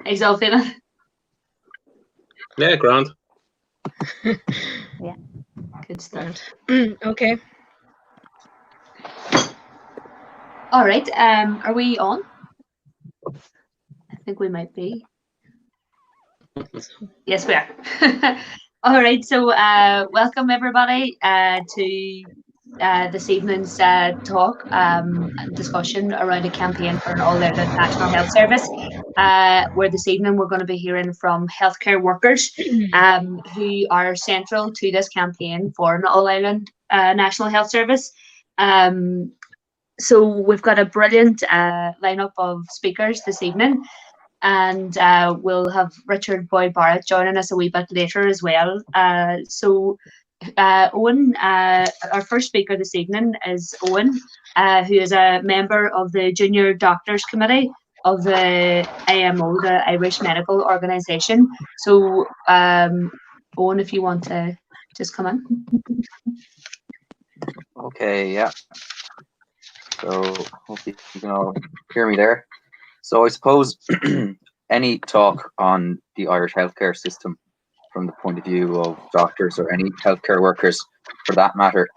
How's all feeling? Yeah, grand. Yeah, good stuff. Okay. All right. Are we on? I think we might be. Yes, we are. All right. So, welcome everybody to this evening's talk and discussion around a campaign for an all-Ireland National Health Service. Where this evening we're going to be hearing from healthcare workers who are central to this campaign for an all-Ireland National Health Service. So we've got a brilliant lineup of speakers this evening, and we'll have Richard Boyd Barrett joining us a wee bit later as well. Owen, our first speaker this evening is Owen, who is a member of the Junior Doctors Committee of the IMO, the Irish Medical Organisation. So, Owen, if you want to just come in. Okay, yeah. So hopefully you can all hear me there. So I suppose any talk on the Irish healthcare system from the point of view of doctors or any healthcare workers for that matter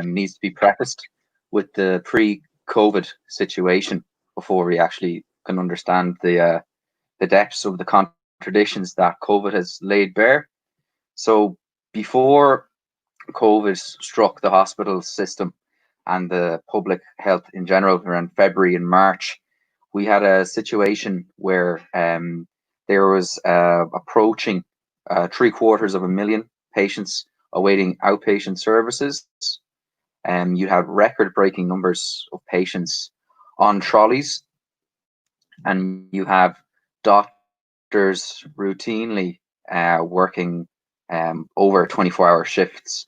needs to be prefaced with the pre-COVID situation before we actually can understand the depths of the contradictions that COVID has laid bare. So before COVID struck the hospital system and the public health in general around February and March, we had a situation where there was approaching 750,000 patients awaiting outpatient services. You had record-breaking numbers of patients on trolleys, and you have doctors routinely working over 24-hour shifts,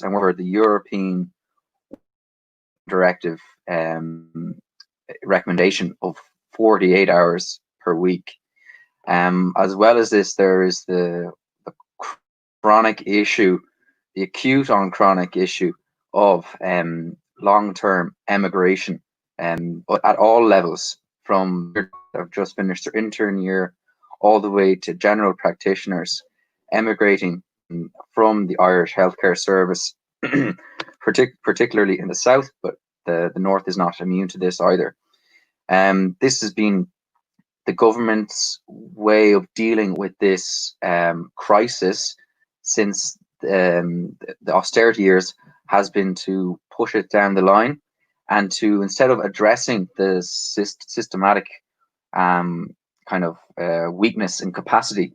and where the European directive recommendation of 48 hours per week. As well as this, there is the chronic issue, the acute on chronic issue of long-term emigration at all levels, from have just finished their intern year all the way to general practitioners emigrating from the Irish healthcare service, particularly in the south, but the north is not immune to this either. This has been the government's way of dealing with this crisis since the austerity years has been to push it down the line and to, instead of addressing the systematic kind of weakness and capacity,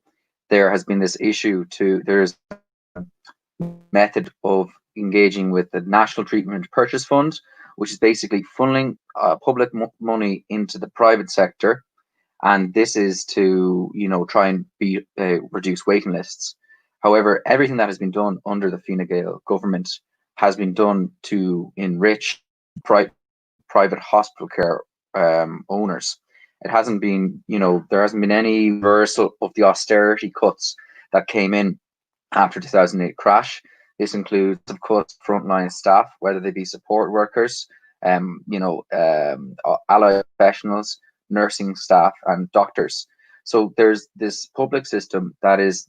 there has been this issue there's a method of engaging with the National Treatment Purchase Fund, which is basically funneling public money into the private sector, and this is to try and reduce waiting lists. However, everything that has been done under the Fine Gael government has been done to enrich private hospital care owners. It hasn't been, there hasn't been any reversal of the austerity cuts that came in after 2008 crash. This includes, of course, frontline staff, whether they be support workers, allied professionals, nursing staff, and doctors. So there's this public system that is,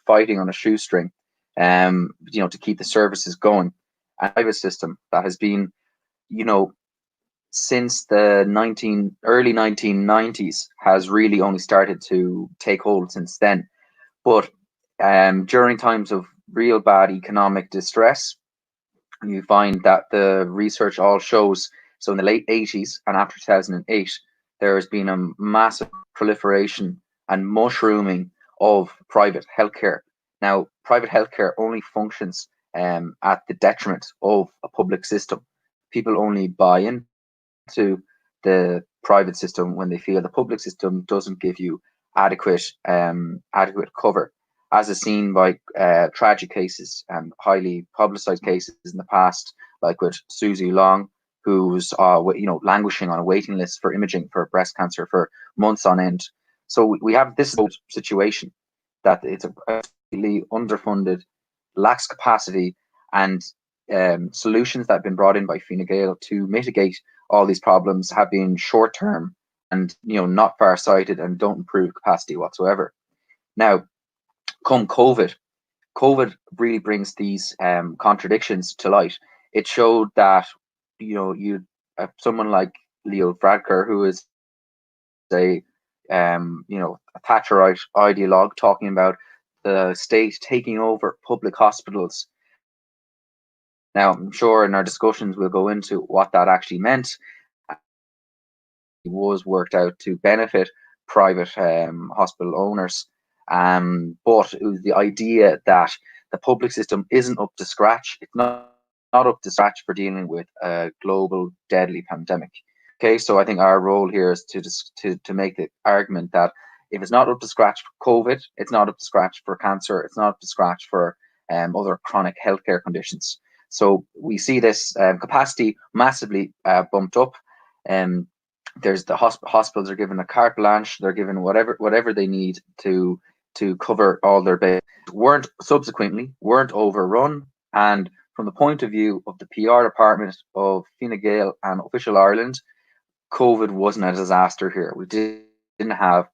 fighting on a shoestring, to keep the services going. And a private system that has been, since the early 1990s, has really only started to take hold since then. But during times of real bad economic distress, you find that the research all shows, so in the late 80s and after 2008, there has been a massive proliferation and mushrooming of private healthcare. Now, private healthcare only functions at the detriment of a public system. People only buy into the private system when they feel the public system doesn't give you adequate cover, as is seen by tragic cases and highly publicized cases in the past, like with Susie Long, who's languishing on a waiting list for imaging for breast cancer for months on end. So we have this situation that it's a completely underfunded, lacks capacity, and solutions that have been brought in by Fine Gael to mitigate all these problems have been short term and not far-sighted and don't improve capacity whatsoever. Now, come COVID really brings these contradictions to light. It showed that you someone like Leo Varadkar, who is a Thatcherite ideologue, talking about the state taking over public hospitals. Now, I'm sure in our discussions we'll go into what that actually meant. It was worked out to benefit private hospital owners, but it was the idea that the public system isn't up to scratch. It's not up to scratch for dealing with a global deadly pandemic. Okay, so I think our role here is to make the argument that if it's not up to scratch for COVID, it's not up to scratch for cancer, it's not up to scratch for other chronic healthcare conditions. So we see this capacity massively bumped up. There's the hospitals are given a carte blanche. They're given whatever they need to cover all their bases. Weren't overrun, and from the point of view of the PR department of Fine Gael and Official Ireland, COVID wasn't a disaster here. We didn't have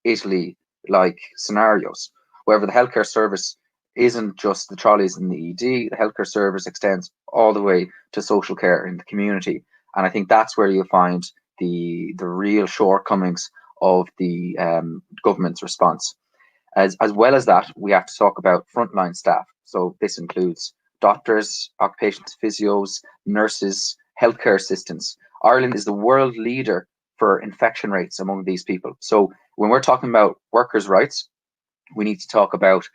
Italy-like scenarios. However, the healthcare service isn't just the trolleys in the ED. The healthcare service extends all the way to social care in the community, and I think that's where you'll find the real shortcomings of the government's response. As well as that, we have to talk about frontline staff. So this includes doctors, occupational physios, nurses, healthcare assistants. Ireland is the world leader for infection rates among these people. So when we're talking about workers' rights, we need to talk about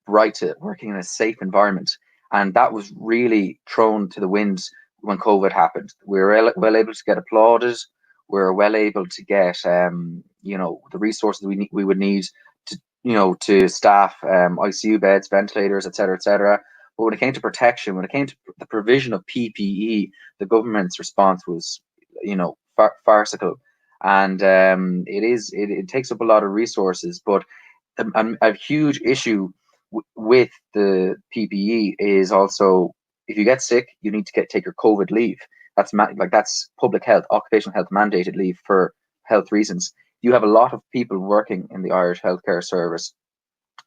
right to working in a safe environment. And that was really thrown to the winds when COVID happened. We were well able to get applauded. We were well able to get, the resources we would need to staff ICU beds, ventilators, etc., etc. But when it came to protection, when it came to the provision of PPE, the government's response was, farcical, and it takes up a lot of resources. But a huge issue with the PPE is also, if you get sick, you need to take your COVID leave. That's public health, occupational health mandated leave for health reasons. You have a lot of people working in the Irish healthcare service,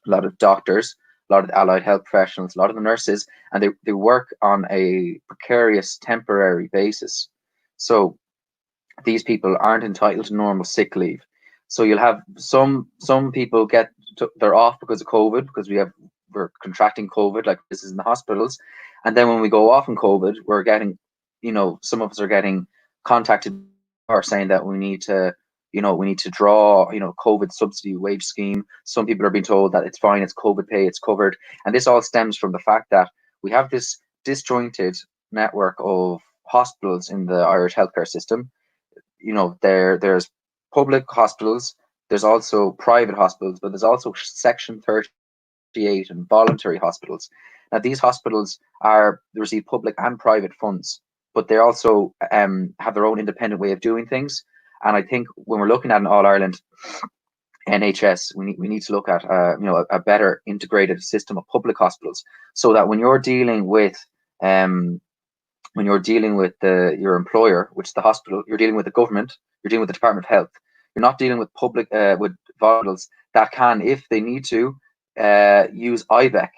a lot of doctors, a lot of the allied health professionals, a lot of the nurses, and they work on a precarious temporary basis. So these people aren't entitled to normal sick leave. So you'll have some people they're off because of COVID, because we're contracting COVID, like this is in the hospitals. And then when we go off in COVID, we're getting, some of us are getting contacted or saying that we need to draw, COVID subsidy wage scheme. Some people are being told that it's fine, it's COVID pay, it's covered. And this all stems from the fact that we have this disjointed network of hospitals in the Irish healthcare system. There's public hospitals, there's also private hospitals, but there's also Section 38 and voluntary hospitals. Now, these hospitals they receive public and private funds, but they also have their own independent way of doing things. And I think when we're looking at an All Ireland NHS, we need to look at a better integrated system of public hospitals, so that when you're dealing with your employer, which is the hospital, you're dealing with the government, you're dealing with the Department of Health. You're not dealing with public with hospitals that can, if they need to, use IBEC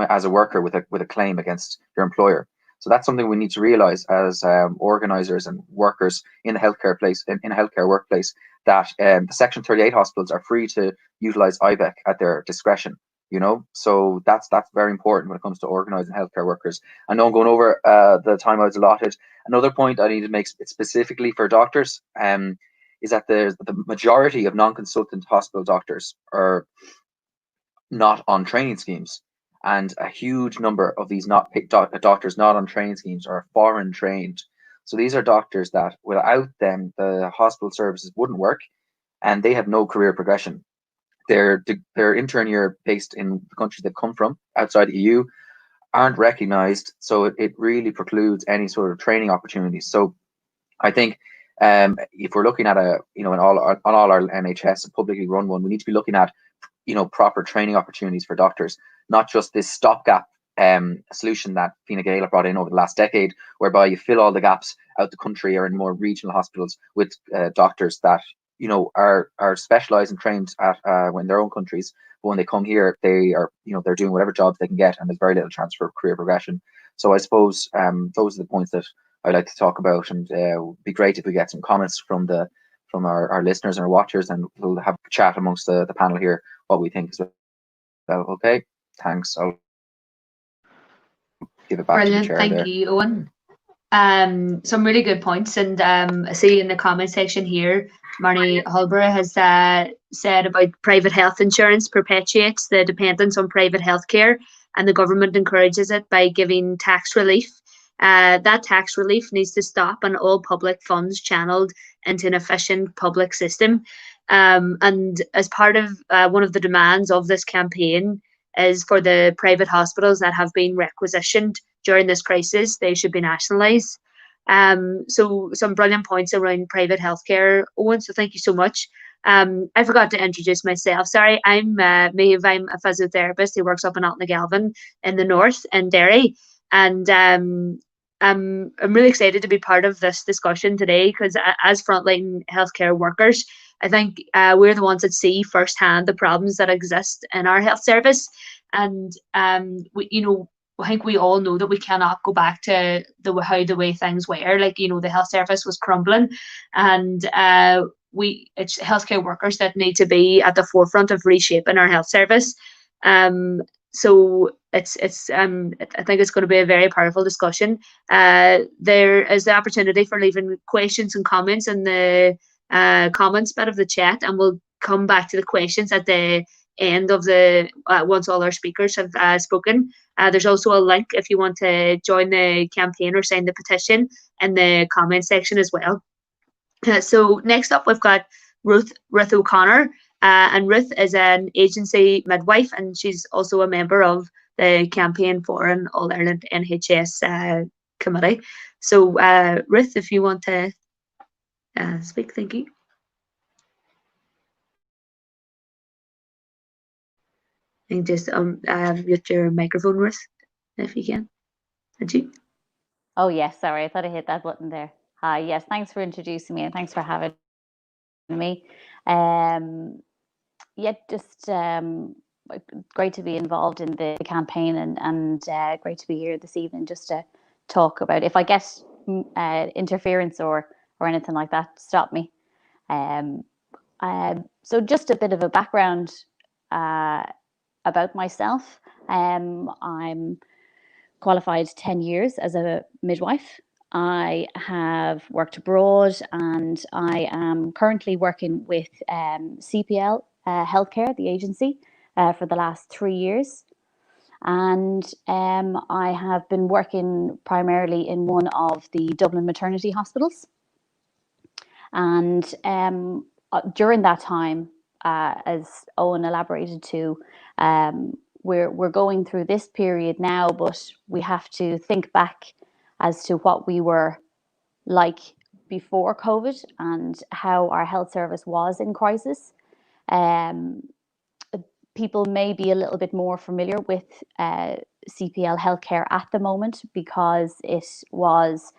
as a worker with a claim against your employer. So that's something we need to realize as organisers and workers in the healthcare in a healthcare workplace, that the Section 38 hospitals are free to utilise IBEC at their discretion. So that's very important when it comes to organising healthcare workers. I know I'm going over the time I was allotted. Another point I need to make specifically for doctors is that the majority of non-consultant hospital doctors are not on training schemes, and a huge number of these doctors not on training schemes are foreign trained. So these are doctors that without them the hospital services wouldn't work, and they have no career progression. Their intern year based in the country they come from outside the EU aren't recognised, so it really precludes any sort of training opportunities. So I think if we're looking at an all our NHS, a publicly run one, we need to be looking at proper training opportunities for doctors, not just this stopgap a solution that Fine Gael brought in over the last decade, whereby you fill all the gaps out the country or in more regional hospitals with doctors that are specialised and trained at in their own countries. But when they come here, they are they're doing whatever jobs they can get, and there's very little chance for career progression. So I suppose those are the points that I'd like to talk about, and it would be great if we get some comments from our listeners and our watchers, and we'll have a chat amongst the panel here what we think as well. Okay, thanks. I'll give it back Brilliant. to the chair Thank there. you, Owen. Some really good points, and I see in the comment section here, Marnie Holborough has said about private health insurance perpetuates the dependence on private healthcare, and the government encourages it by giving tax relief. That tax relief needs to stop, and all public funds channeled into an efficient public system. And as part of one of the demands of this campaign is for the private hospitals that have been requisitioned during this crisis, they should be nationalised. So some brilliant points around private healthcare, Owen. So thank you so much. I forgot to introduce myself. Sorry, I'm Maeve. I'm a physiotherapist who works up in Altnagelvin in the north in Derry, and I'm really excited to be part of this discussion today because as frontline healthcare workers, I think we're the ones that see firsthand the problems that exist in our health service, and I think we all know that we cannot go back to the way things were. Like the health service was crumbling, and it's healthcare workers that need to be at the forefront of reshaping our health service. So it's I think it's going to be a very powerful discussion. There is the opportunity for leaving questions and comments in the comments bit of the chat, and we'll come back to the questions at the end of the once all our speakers have spoken. There's also a link if you want to join the campaign or sign the petition in the comment section as well. So next up, we've got Ruth O'Connor, and Ruth is an agency midwife, and she's also a member of the Campaign for an All Ireland NHS committee. So Ruth, if you want to speak, thank you. And just mute your microphone, Ruth, if you can. Did you? Oh yes, sorry, I thought I hit that button there. Hi, yes, thanks for introducing me and thanks for having me. Just great to be involved in the campaign and great to be here this evening just to talk about. If I get interference or anything like that, stop me. So just a bit of a background about myself. I'm qualified 10 years as a midwife. I have worked abroad and I am currently working with CPL Healthcare, the agency, for the last 3 years. And I have been working primarily in one of the Dublin maternity hospitals. And during that time, as Owen elaborated to, we're going through this period now, but we have to think back as to what we were like before COVID and how our health service was in crisis. People may be a little bit more familiar with CPL Healthcare at the moment because it was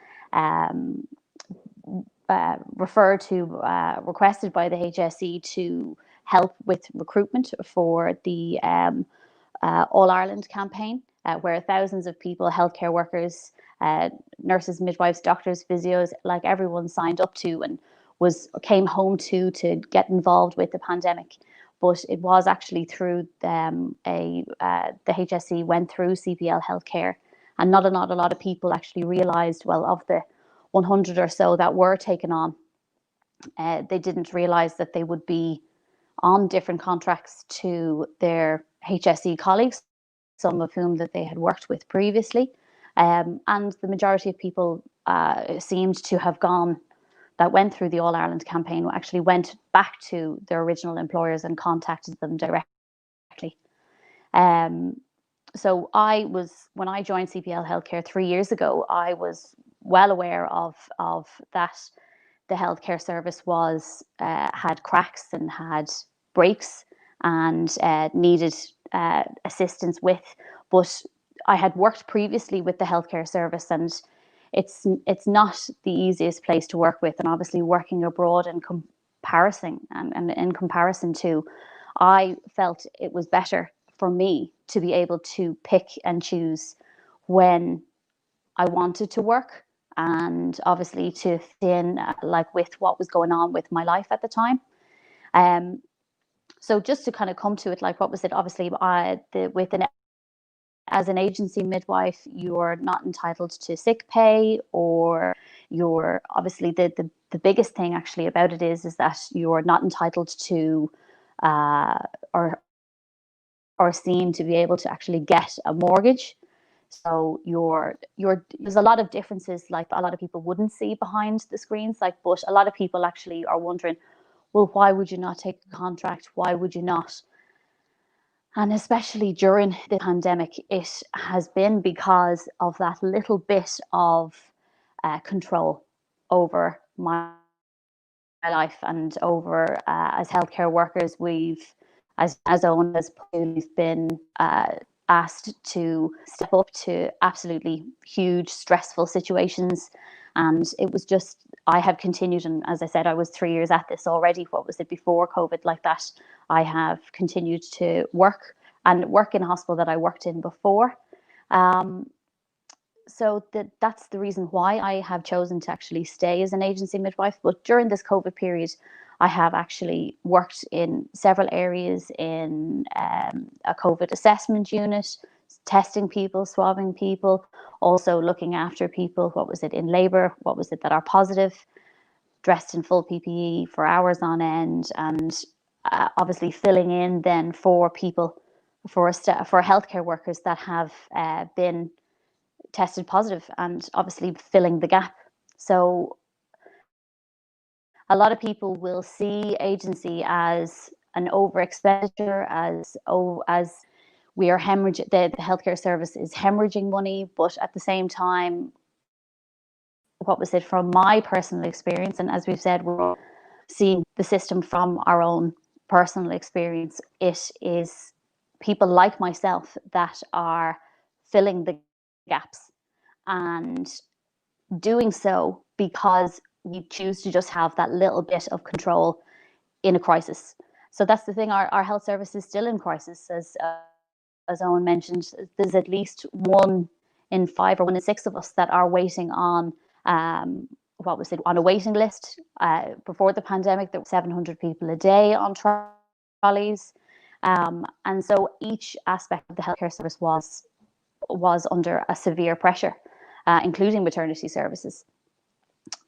requested by the HSE to help with recruitment for the All Ireland campaign, where thousands of people, healthcare workers, nurses, midwives, doctors, physios, like everyone signed up to and came home to get involved with the pandemic. But it was actually through the HSE went through CPL Healthcare, and not a lot of people actually realised, well, of the 100 or so that were taken on, they didn't realise that they would be on different contracts to their HSE colleagues, some of whom that they had worked with previously. And the majority of people seemed to have gone, that went through the All Ireland campaign, actually went back to their original employers and contacted them directly. So when I joined CPL Healthcare 3 years ago, I was well aware of that the healthcare service had cracks and had breaks and needed assistance with. But I had worked previously with the healthcare service, and it's not the easiest place to work with. And obviously working abroad in comparison and in comparison to, I felt it was better for me to be able to pick and choose when I wanted to work, and obviously to fit in like with what was going on with my life at the time. So just to kind of come to it, like what was it? Obviously, as an agency midwife, you're not entitled to sick pay, or you're obviously the biggest thing actually about it is that you're not entitled to or seen to be able to actually get a mortgage. So there's a lot of differences, like a lot of people wouldn't see behind the screens, like, but a lot of people actually are wondering, well, why would you not take a contract? Why would you not? And especially during the pandemic, it has been because of that little bit of control over my life and over as healthcare workers, as Owen has put, we've been asked to step up to absolutely huge stressful situations. And it was just, I have continued, and as I said, I was 3 years at this already. What was it before COVID like that? I have continued to work in a hospital that I worked in before. So that's the reason why I have chosen to actually stay as an agency midwife. But during this COVID period, I have actually worked in several areas in a COVID assessment unit, testing people, swabbing people, also looking after people, what was it, in labour, what was it, that are positive, dressed in full PPE for hours on end, and obviously filling in then for people, for healthcare workers that have been tested positive, and obviously filling the gap. So a lot of people will see agency as an over expenditure, as we are hemorrhaging, the healthcare service is hemorrhaging money. But at the same time, what was it, from my personal experience, and as we've said, we're all seeing the system from our own personal experience, it is people like myself that are filling the gaps, and doing so because we choose to just have that little bit of control in a crisis. So that's the thing, our health service is still in crisis. As Owen mentioned, there's at least 1 in 5 or 1 in 6 of us that are waiting on on a waiting list. Before the pandemic, there were 700 people a day on trolleys, and so each aspect of the healthcare service was under a severe pressure, including maternity services.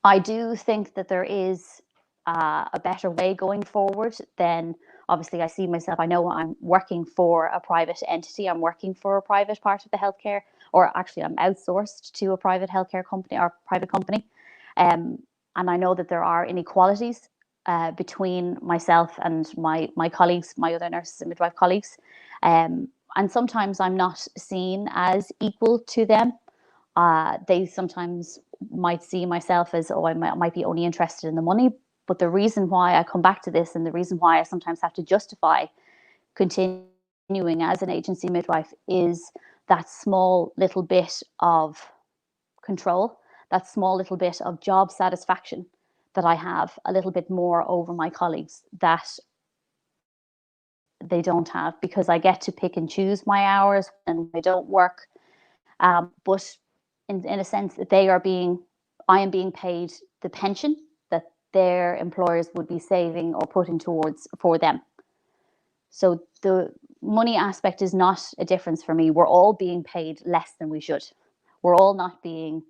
I do think that there is a better way going forward. Then obviously I see myself, I know I'm working for a private entity, I'm working for a private part of the healthcare, or actually I'm outsourced to a private healthcare company or private company. And I know that there are inequalities between myself and my colleagues, my other nurses and midwife colleagues. And sometimes I'm not seen as equal to them. They sometimes might see myself as, oh, I might be only interested in the money. But the reason why I come back to this, and the reason why I sometimes have to justify continuing as an agency midwife, is that small little bit of control, that small little bit of job satisfaction that I have a little bit more over my colleagues that they don't have, because I get to pick and choose my hours and I don't work. But in a sense that I am being paid the pension that their employers would be saving or putting towards for them. So the money aspect is not a difference for me. We're all being paid less than we should. We're all not being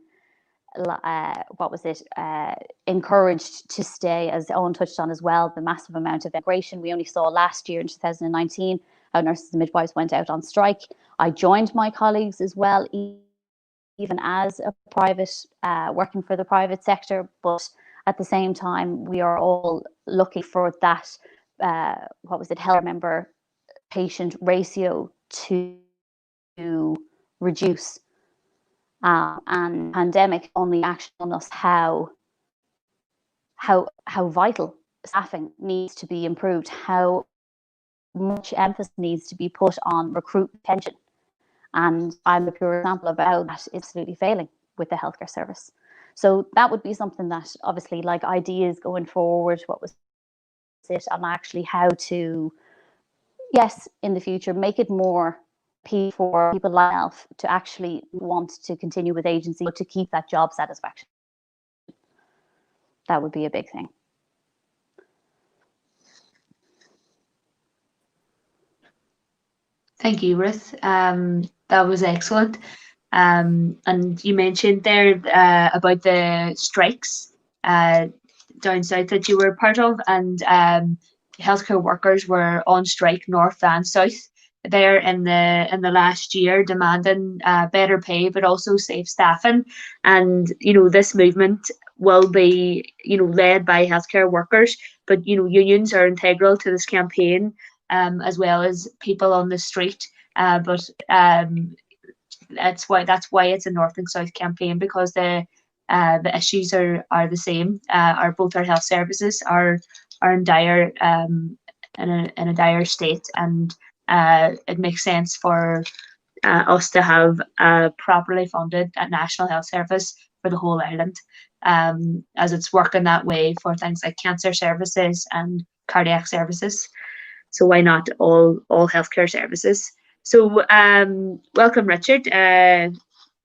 encouraged to stay, as Owen touched on as well, the massive amount of immigration. We only saw last year in 2019 how nurses and midwives went out on strike. I joined my colleagues as well, even as a private, working for the private sector. But at the same time, we are all looking for that, health member patient ratio to reduce. And pandemic only actually on us how vital staffing needs to be improved, how much emphasis needs to be put on recruit retention. And I'm a pure example of how that is absolutely failing with the healthcare service. So that would be something that obviously, like, ideas going forward, what was it, and actually how to, yes, in the future, make it more for people like myself to actually want to continue with agency, to keep that job satisfaction. That would be a big thing. Thank you, Ruth. That was excellent. And you mentioned there about the strikes down south that you were part of, and healthcare workers were on strike north and south there in the last year, demanding better pay but also safe staffing. And this movement will be led by healthcare workers, but unions are integral to this campaign, as well as people on the street. But that's why it's a north and south campaign, because the issues are the same. Both our health services are in dire in a dire state, and it makes sense for us to have a properly funded national health service for the whole island, as it's working that way for things like cancer services and cardiac services. So why not all healthcare services? So welcome, Richard.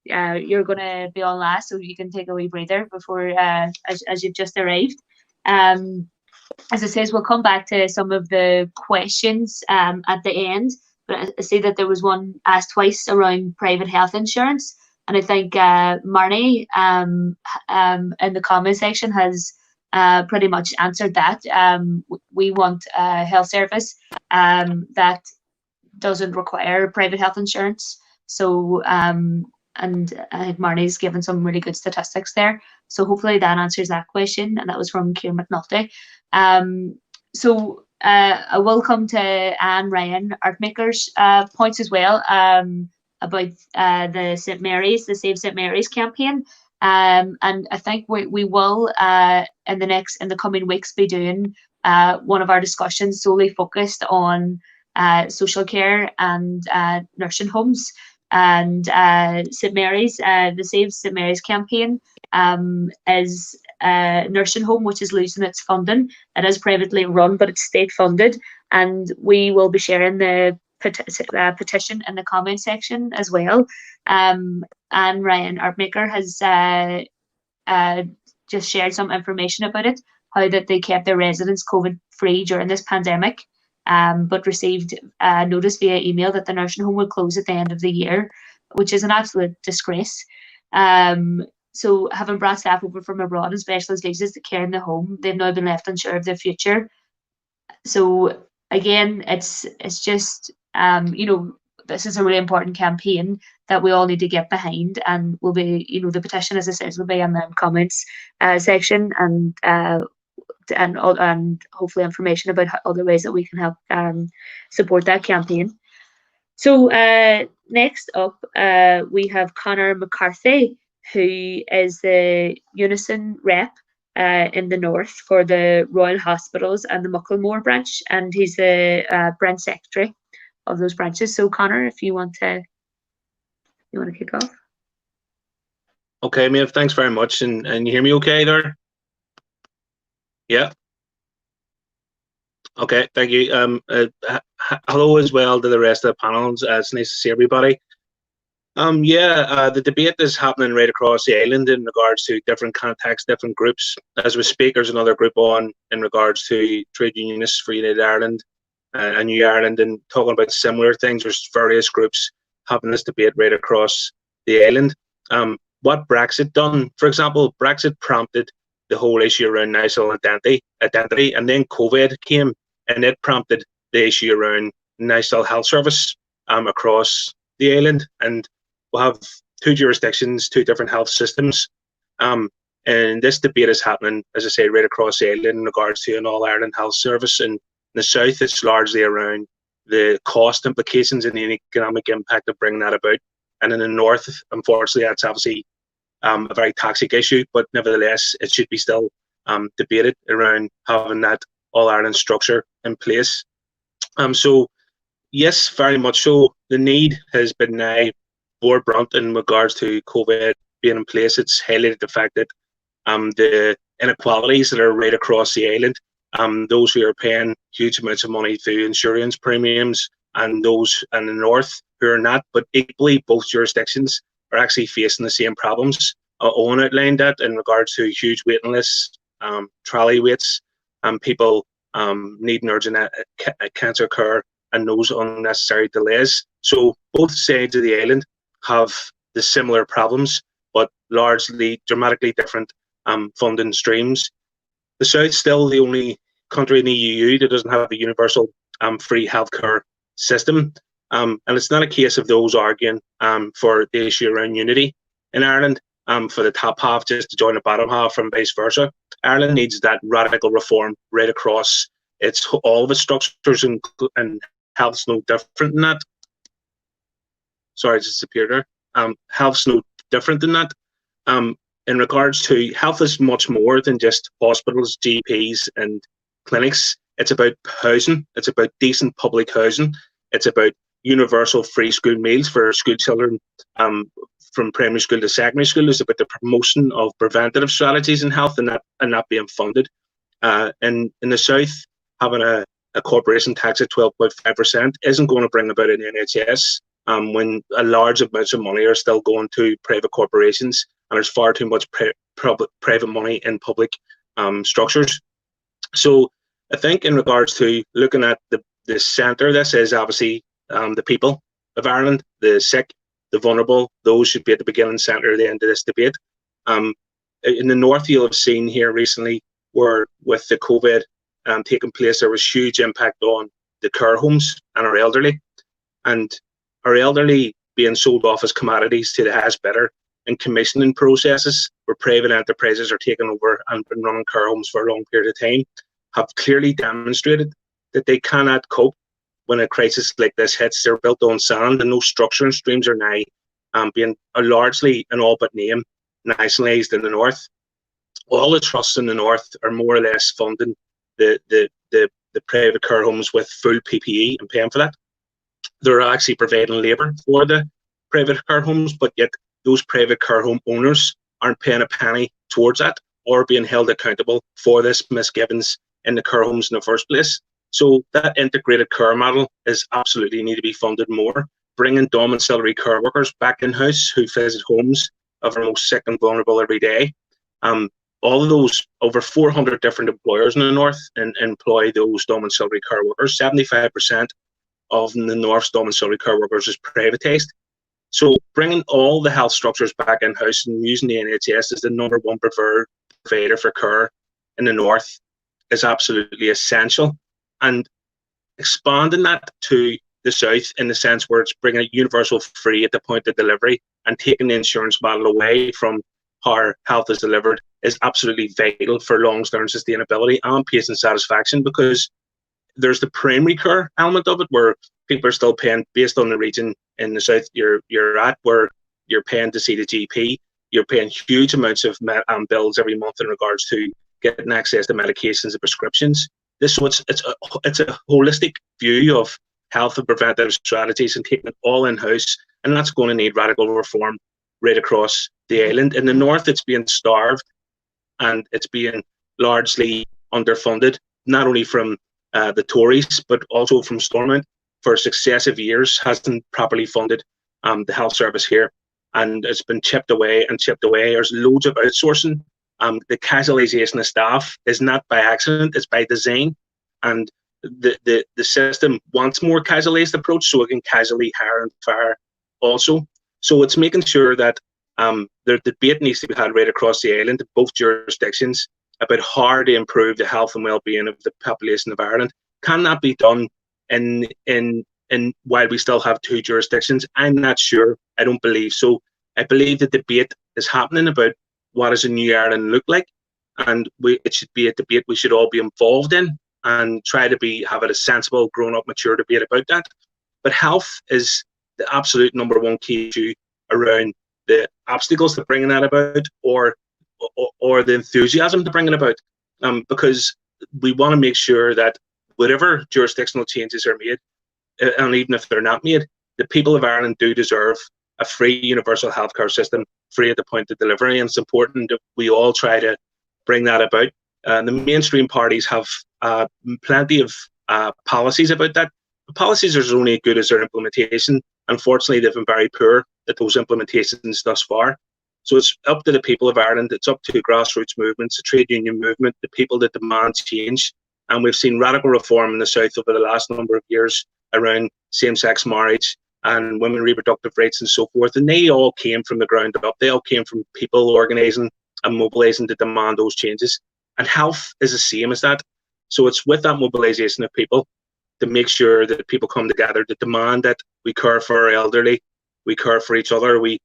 You're going to be on last, so you can take a wee breather before as you've just arrived. As it says, we'll come back to some of the questions at the end. But I see that there was one asked twice around private health insurance, and I think Marnie in the comment section has pretty much answered that. We want a health service that doesn't require private health insurance. So, and I think Marnie's given some really good statistics there. So hopefully that answers that question. And that was from Kieran McNulty. So I will come to Anne Ryan Artmaker's points as well, about the St Mary's, the Save St Mary's campaign. And I think we will in the coming weeks be doing one of our discussions solely focused on social care and nursing homes. And St Mary's, the Save St Mary's campaign is a nursing home which is losing its funding. It is privately run, but it's state funded, and we will be sharing the petition in the comment section as well. And Ryan Artmaker has just shared some information about it, how that they kept their residents COVID free during this pandemic, but received notice via email that the nursing home would close at the end of the year, which is an absolute disgrace. So having brought staff over from abroad and specialist visas to care in the home, they've now been left unsure of their future. So again, it's just this is a really important campaign that we all need to get behind, and will be the petition, as I said, will be in the comments section, and hopefully information about other ways that we can help support that campaign. So next up, we have Conor McCarthy, who is the Unison rep in the north for the Royal Hospitals and the Mucklemore branch, and he's the branch secretary of those branches. So Conor, if you want to kick off. Okay, Maeve, thanks very much. And you hear me okay there? Yeah. Okay, thank you. Hello as well to the rest of the panels. It's nice to see everybody. The debate is happening right across the island in regards to different contexts, different groups. As we speak, there's another group on in regards to trade unionists for United Ireland and New Ireland, and talking about similar things. There's various groups having this debate right across the island. What Brexit done, for example, Brexit prompted the whole issue around national identity, and then COVID came and it prompted the issue around national health service across the island. And we'll have two jurisdictions, two different health systems. And this debate is happening, as I say, right across the island in regards to an all-Ireland health service. And in the south, it's largely around the cost implications and the economic impact of bringing that about. And in the north, unfortunately, that's obviously a very toxic issue, but nevertheless, it should be still debated around having that all-Ireland structure in place. So yes, very much so. the need has been now bore brunt in regards to COVID being in place. It's highlighted the fact that the inequalities that are right across the island, those who are paying huge amounts of money through insurance premiums, and those in the north who are not, but equally both jurisdictions are actually facing the same problems. Owen outlined that in regards to huge waiting lists, trolley waits, people needing urgent cancer care, and those unnecessary delays. So both sides of the island have the similar problems, but largely dramatically different funding streams. The South's still the only country in the EU that doesn't have a universal free healthcare system. And it's not a case of those arguing for the issue around unity in Ireland, for the top half just to join the bottom half and vice versa. Ireland needs that radical reform right across all of its structures, and health's no different than that. Sorry, it just disappeared there. Health's no different than that. In regards to health is much more than just hospitals, GPs and clinics. It's about housing. It's about decent public housing. It's about universal free school meals for school children from primary school to secondary school. It's about the promotion of preventative strategies in health and that being funded. In the South, having a corporation tax at 12.5% isn't going to bring about an NHS when a large amounts of money are still going to private corporations, and there's far too much private money in public structures. So I think in regards to looking at the centre, this is obviously the people of Ireland, the sick, the vulnerable. Those should be at the beginning, centre, the end of this debate. In the north, you'll have seen here recently where with the COVID taking place, there was huge impact on the care homes and our elderly. And our elderly being sold off as commodities to the highest bidder and commissioning processes where private enterprises are taking over and been running care homes for a long period of time have clearly demonstrated that they cannot cope when a crisis like this hits. They're built on sand, and those structuring streams are now being largely, in all but name, nationalised in the north. All the trusts in the north are more or less funding the private care homes with full PPE and paying for that. They're actually providing labour for the private care homes, but yet those private care home owners aren't paying a penny towards that or being held accountable for this misgivings in the care homes in the first place. So that integrated care model is absolutely need to be funded more. Bringing domiciliary care workers back in-house who visit homes of our most sick and vulnerable every day. All of those, over 400 different employers in the north employ those domiciliary care workers. 75% of the north's domiciliary care workers is privatised. So bringing all the health structures back in-house and using the NHS as the #1 preferred provider for care in the north is absolutely essential. And expanding that to the south in the sense where it's bringing it universal free at the point of delivery and taking the insurance model away from how health is delivered is absolutely vital for long-term sustainability and patient satisfaction, because there's the primary care element of it where people are still paying based on the region in the south you're at, where you're paying to see the GP, you're paying huge amounts of bills every month in regards to getting access to medications and prescriptions. It's a holistic view of health and preventative strategies and taking it all in-house, and that's going to need radical reform right across the island. In the north, it's being starved and it's being largely underfunded, not only from the Tories, but also from Stormont for successive years, hasn't properly funded the health service here. And it's been chipped away and chipped away. There's loads of outsourcing. The casualisation of staff is not by accident, it's by design. And the system wants more casualised approach so it can casually hire and fire also. So it's making sure that the debate needs to be had right across the island, both jurisdictions, about how to improve the health and well-being of the population of Ireland. Can that be done in while we still have two jurisdictions? I'm not sure. I don't believe so. I believe the debate is happening about what does a new Ireland look like, and it should be a debate we should all be involved in and try to have it a sensible, grown-up, mature debate about that. But health is the absolute #1 key issue around the obstacles to bringing that about, or the enthusiasm to bring it about, because we want to make sure that whatever jurisdictional changes are made, and even if they're not made, the people of Ireland do deserve a free universal healthcare system, free at the point of delivery, and it's important that we all try to bring that about. The mainstream parties have plenty of policies about that. The policies are only as good as their implementation. Unfortunately, they've been very poor at those implementations thus far. So it's up to the people of Ireland, it's up to grassroots movements, the trade union movement, the people that demand change. And we've seen radical reform in the South over the last number of years around same-sex marriage and women reproductive rights and so forth. And they all came from the ground up. They all came from people organising and mobilising to demand those changes. And health is the same as that. So it's with that mobilisation of people to make sure that people come together to demand that we care for our elderly, we care for each other, we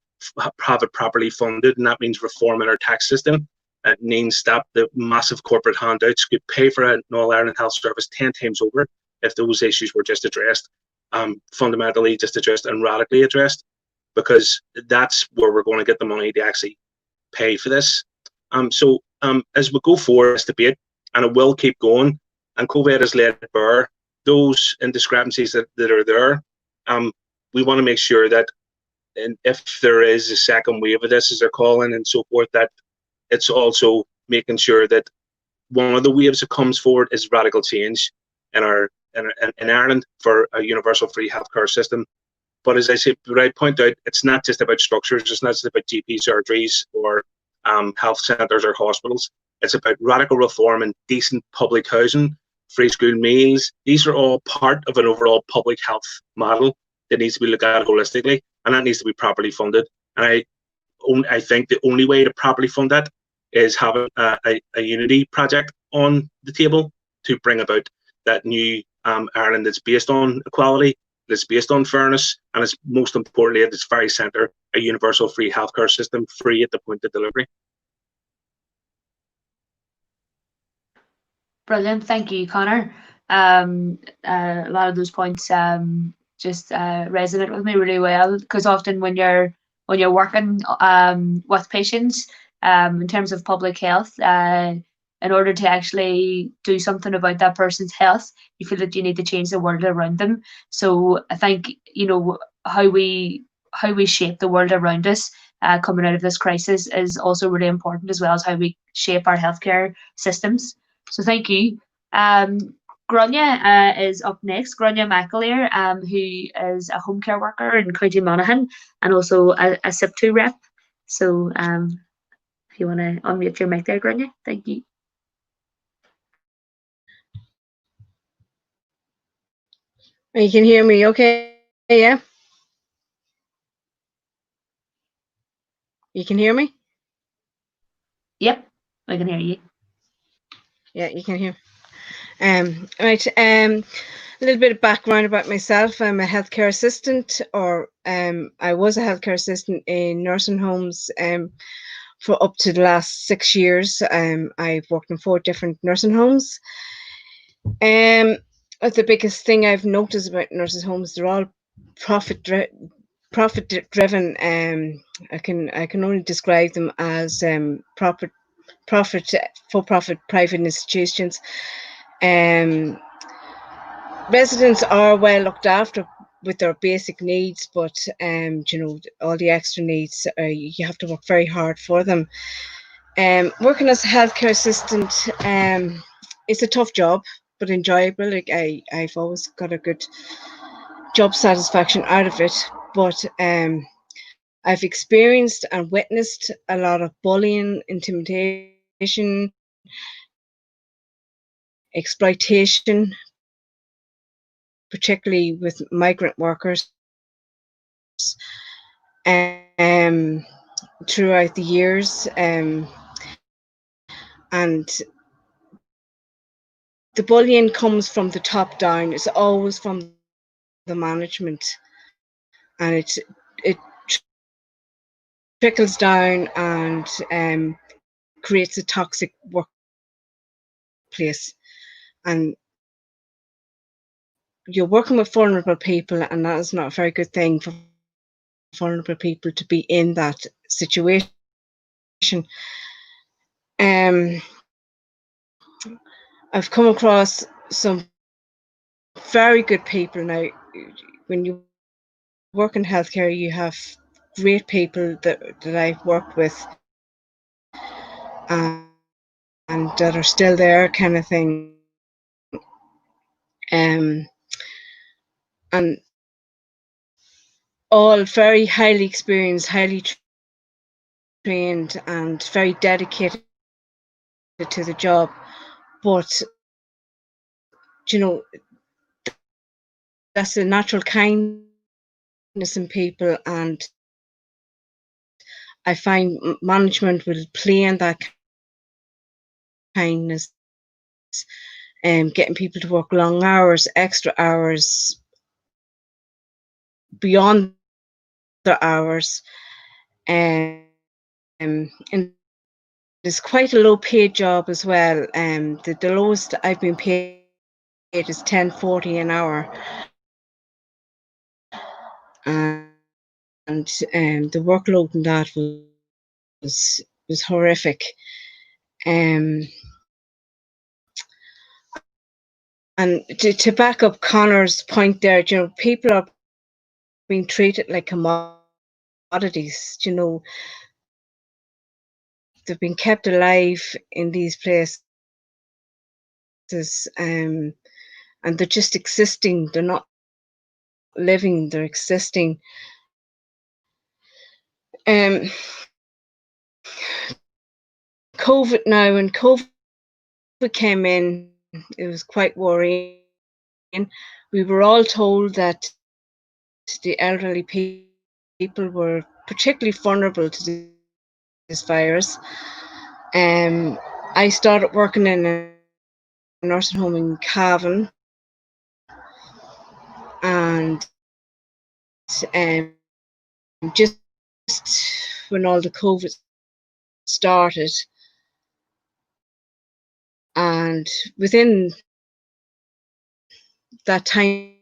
have it properly funded, and that means reforming our tax system. It means that the massive corporate handouts could pay for an All-Ireland Health Service 10 times over if those issues were just addressed, fundamentally just addressed and radically addressed, because that's where we're going to get the money to actually pay for this. So as we go forward this debate, and it will keep going, and COVID has laid bare those indiscrepancies that are there, we want to make sure that, and if there is a second wave of this, as they're calling and so forth, that it's also making sure that one of the waves that comes forward is radical change in Ireland for a universal free healthcare system. But as I say, but I point out, it's not just about structures, it's not just about GP surgeries or health centres or hospitals. It's about radical reform and decent public housing, free school meals. These are all part of an overall public health model that needs to be looked at holistically, and that needs to be properly funded. And I think the only way to properly fund that is having a unity project on the table to bring about that new Ireland that's based on equality, that's based on fairness, and it's most importantly at its very centre, a universal free healthcare system, free at the point of delivery. Brilliant, thank you, Connor. A lot of those points just resonate with me really well, because often when you're working with patients in terms of public health, in order to actually do something about that person's health, you feel that you need to change the world around them. So I think, you know, how we shape the world around us coming out of this crisis is also really important, as well as how we shape our healthcare systems. So thank you. Grania is up next. Grania McAleer, who is a home care worker in County Monaghan and also a SIP2 rep. So if you want to unmute your mic there, Grania, thank you. You can hear me okay, yeah? You can hear me? Yep, I can hear you. Yeah, you can hear. Right, a little bit of background about myself. I'm a healthcare assistant, or I was a healthcare assistant in nursing homes for up to the last 6 years. I've worked in 4 different nursing homes. The biggest thing I've noticed about nursing homes, they're all profit driven. I can only describe them as for-profit private institutions. Residents are well looked after with their basic needs, but you know, all the extra needs, you have to work very hard for them. Working as a healthcare assistant, it's a tough job, but enjoyable. Like I've always got a good job satisfaction out of it, but I've experienced and witnessed a lot of bullying, intimidation, exploitation, particularly with migrant workers, throughout the years, and the bullying comes from the top down. It's always from the management, and it trickles down and creates a toxic workplace. And you're working with vulnerable people, and that is not a very good thing for vulnerable people to be in that situation. I've come across some very good people now. When you work in healthcare, you have great people that I've worked with and that are still there, kind of thing. And all very highly experienced, highly trained, and very dedicated to the job. But that's a natural kindness in people, and I find management will play on that kindness, getting people to work long hours, extra hours, beyond their hours, and it's quite a low paid job as well. The lowest I've been paid is $10.40 an hour, and the workload in that was horrific. And to back up Connor's point there, people are being treated like commodities. They've been kept alive in these places, and they're just existing. They're not living, they're existing. COVID now, when COVID came in, it was quite worrying. We were all told that the elderly people were particularly vulnerable to this virus. I started working in a nursing home in Cavan, and just when all the COVID started, and within that time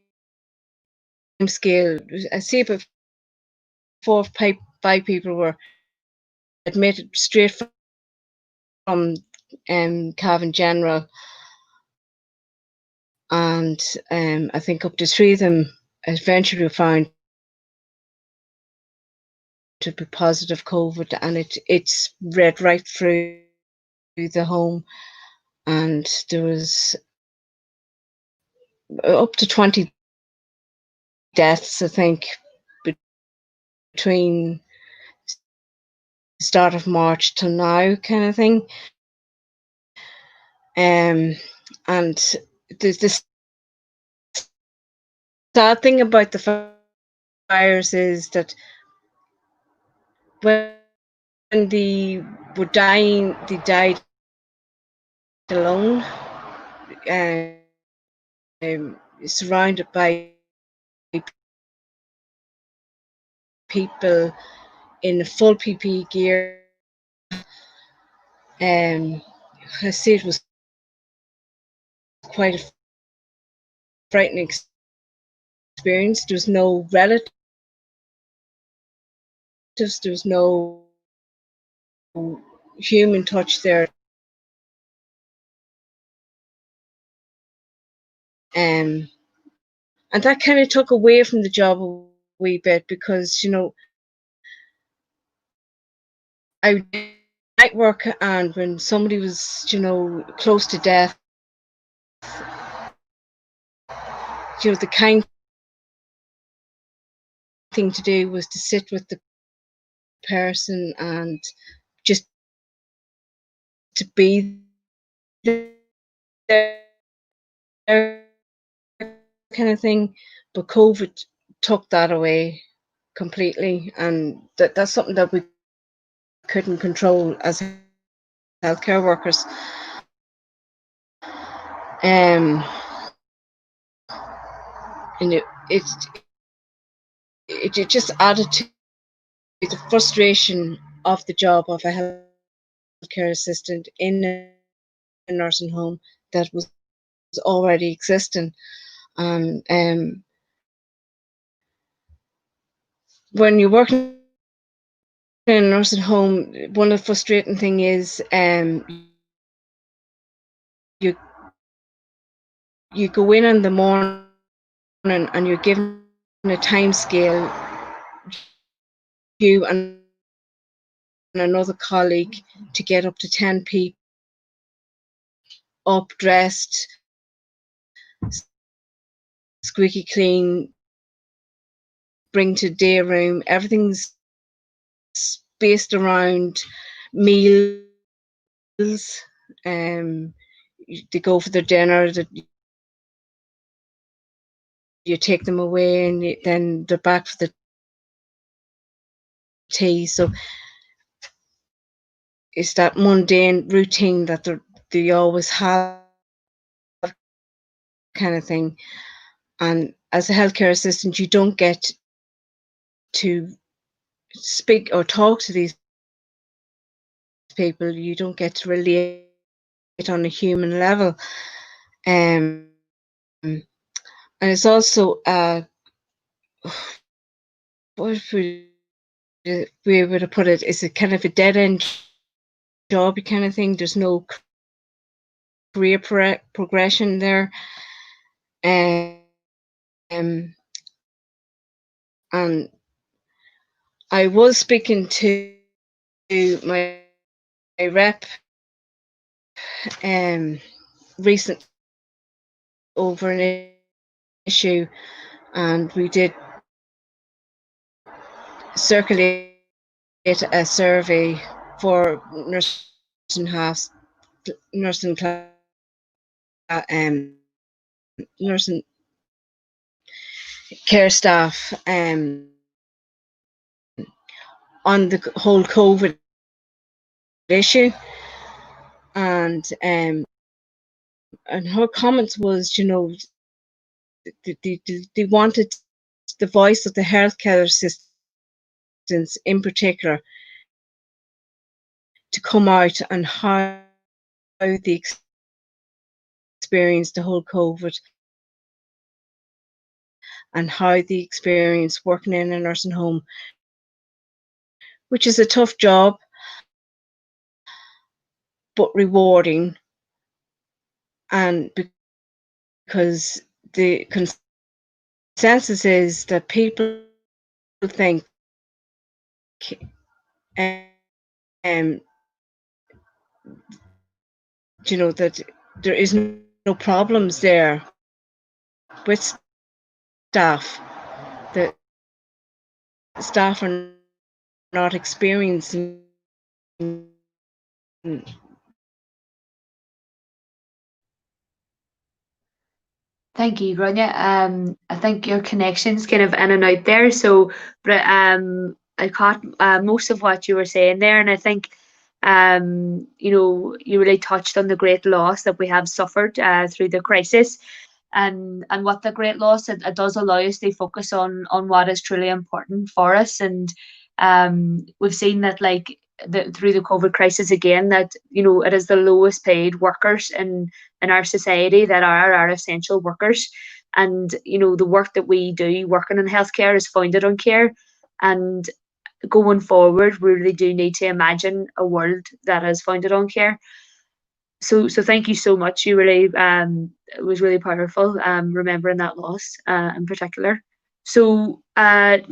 scale, I see about 4 or 5 people were admitted straight from Cavan General, and I think up to 3 of them eventually were found to be positive COVID, and it's read right through the home, and there was up to 20 deaths, I think, between the start of March till now, kind of thing. And the sad thing about the virus is that when they were dying, they died alone, surrounded by people in full PPE gear. I see it was quite a frightening experience. There was no relatives, there was no human touch there. And that kind of took away from the job a wee bit, because I would night work, and when somebody was close to death, the kind thing to do was to sit with the person and just to be there, kind of thing. But COVID took that away completely, and that's something that we couldn't control as healthcare workers. And it just added to the frustration of the job of a healthcare assistant in a nursing home that was already existing. And when you're working in a nursing home, one of the frustrating thing is you go in the morning and you're given a time scale, you and another colleague, to get up to 10 people up, dressed, squeaky clean, bring to day room. Everything's based around meals. They go for their dinner, you take them away, and then they're back for the tea. So it's that mundane routine that they always have, kind of thing. And as a healthcare assistant, you don't get to speak or talk to these people. You don't get to relate on a human level. And it's also what if we were to put it, is it kind of a dead end job kind of thing? There's no career progression there. And I was speaking to my rep recent over an issue, and we did circulate a survey for nursing care staff on the whole COVID issue, and her comments was, they wanted the voice of the healthcare assistants in particular to come out on how they experienced the whole COVID and how they experienced working in a nursing home, which is a tough job but rewarding, and because the consensus is that people think that there is no problems there with staff, that staff are not experiencing Thank you, Grania. I think your connection's kind of in and out there. So, but I caught most of what you were saying there, and I think you really touched on the great loss that we have suffered through the crisis, and what the great loss, it does allow us to focus on what is truly important for us. And we've seen that, like, through the COVID crisis again, that it is the lowest paid workers in our society that are our essential workers. And the work that we do working in healthcare is founded on care. And going forward, we really do need to imagine a world that is founded on care. So thank you so much. You really it was really powerful remembering that loss in particular. So now,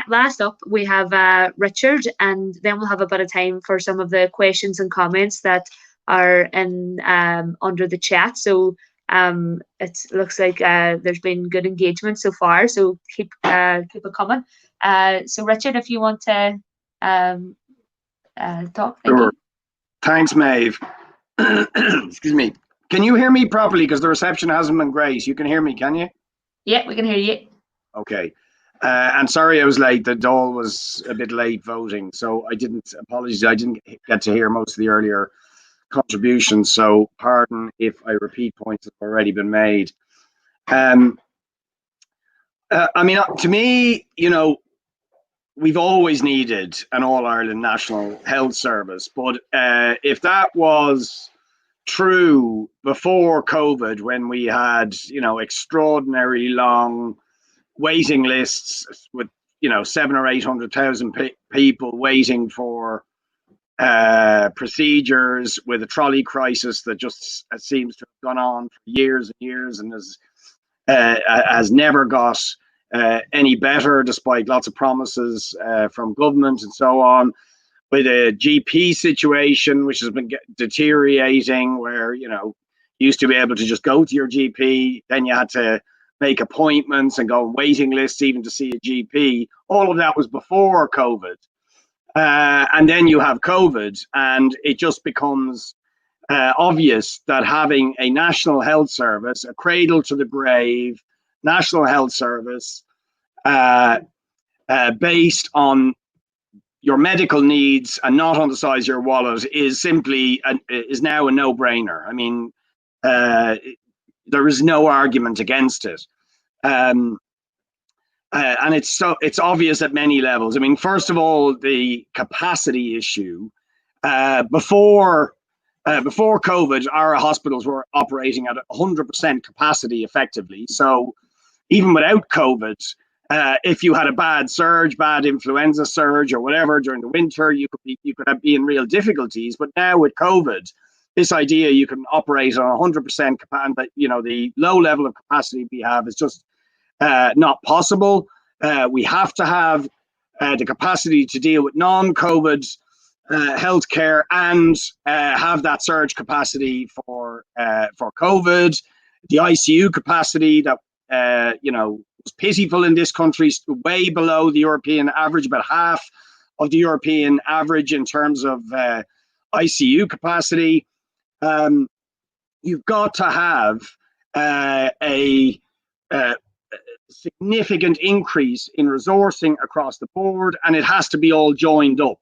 last up, we have Richard, and then we'll have a bit of time for some of the questions and comments that are in under the chat. So it looks like there's been good engagement so far. So keep it coming. So Richard, if you want to talk, thank you. Thanks, Maeve. Excuse me. Can you hear me properly? Because the reception hasn't been great. You can hear me, can you? Yeah, we can hear you. Okay. And sorry I was late. The Dáil was a bit late voting, so apologies, I didn't get to hear most of the earlier contributions, so pardon if I repeat points that have already been made. I mean, to me, we've always needed an All-Ireland National Health Service, but if that was true before COVID, when we had, extraordinarily long waiting lists with, 700,000 or 800,000 people waiting for procedures, with a trolley crisis that just seems to have gone on for years and years and has never got any better, despite lots of promises from government and so on. With a GP situation, which has been deteriorating, where, you used to be able to just go to your GP, then you had to make appointments and go on waiting lists even to see a GP. All of that was before COVID. And then you have COVID, and it just becomes obvious that having a national health service, a cradle to the grave national health service based on your medical needs and not on the size of your wallet is simply is now a no-brainer. I mean, there is no argument against it, and it's obvious at many levels. I mean, first of all, the capacity issue. Before COVID, our hospitals were operating at 100% capacity effectively. So even without COVID, if you had a bad influenza surge or whatever during the winter, you could be in real difficulties. But now with COVID, this idea you can operate on 100% capacity, but the low level of capacity we have is just not possible. We have to have the capacity to deal with non-COVID healthcare and have that surge capacity for COVID. The ICU capacity that was pitiful in this country, way below the European average, about half of the European average in terms of ICU capacity. You've got to have a significant increase in resourcing across the board, and it has to be all joined up.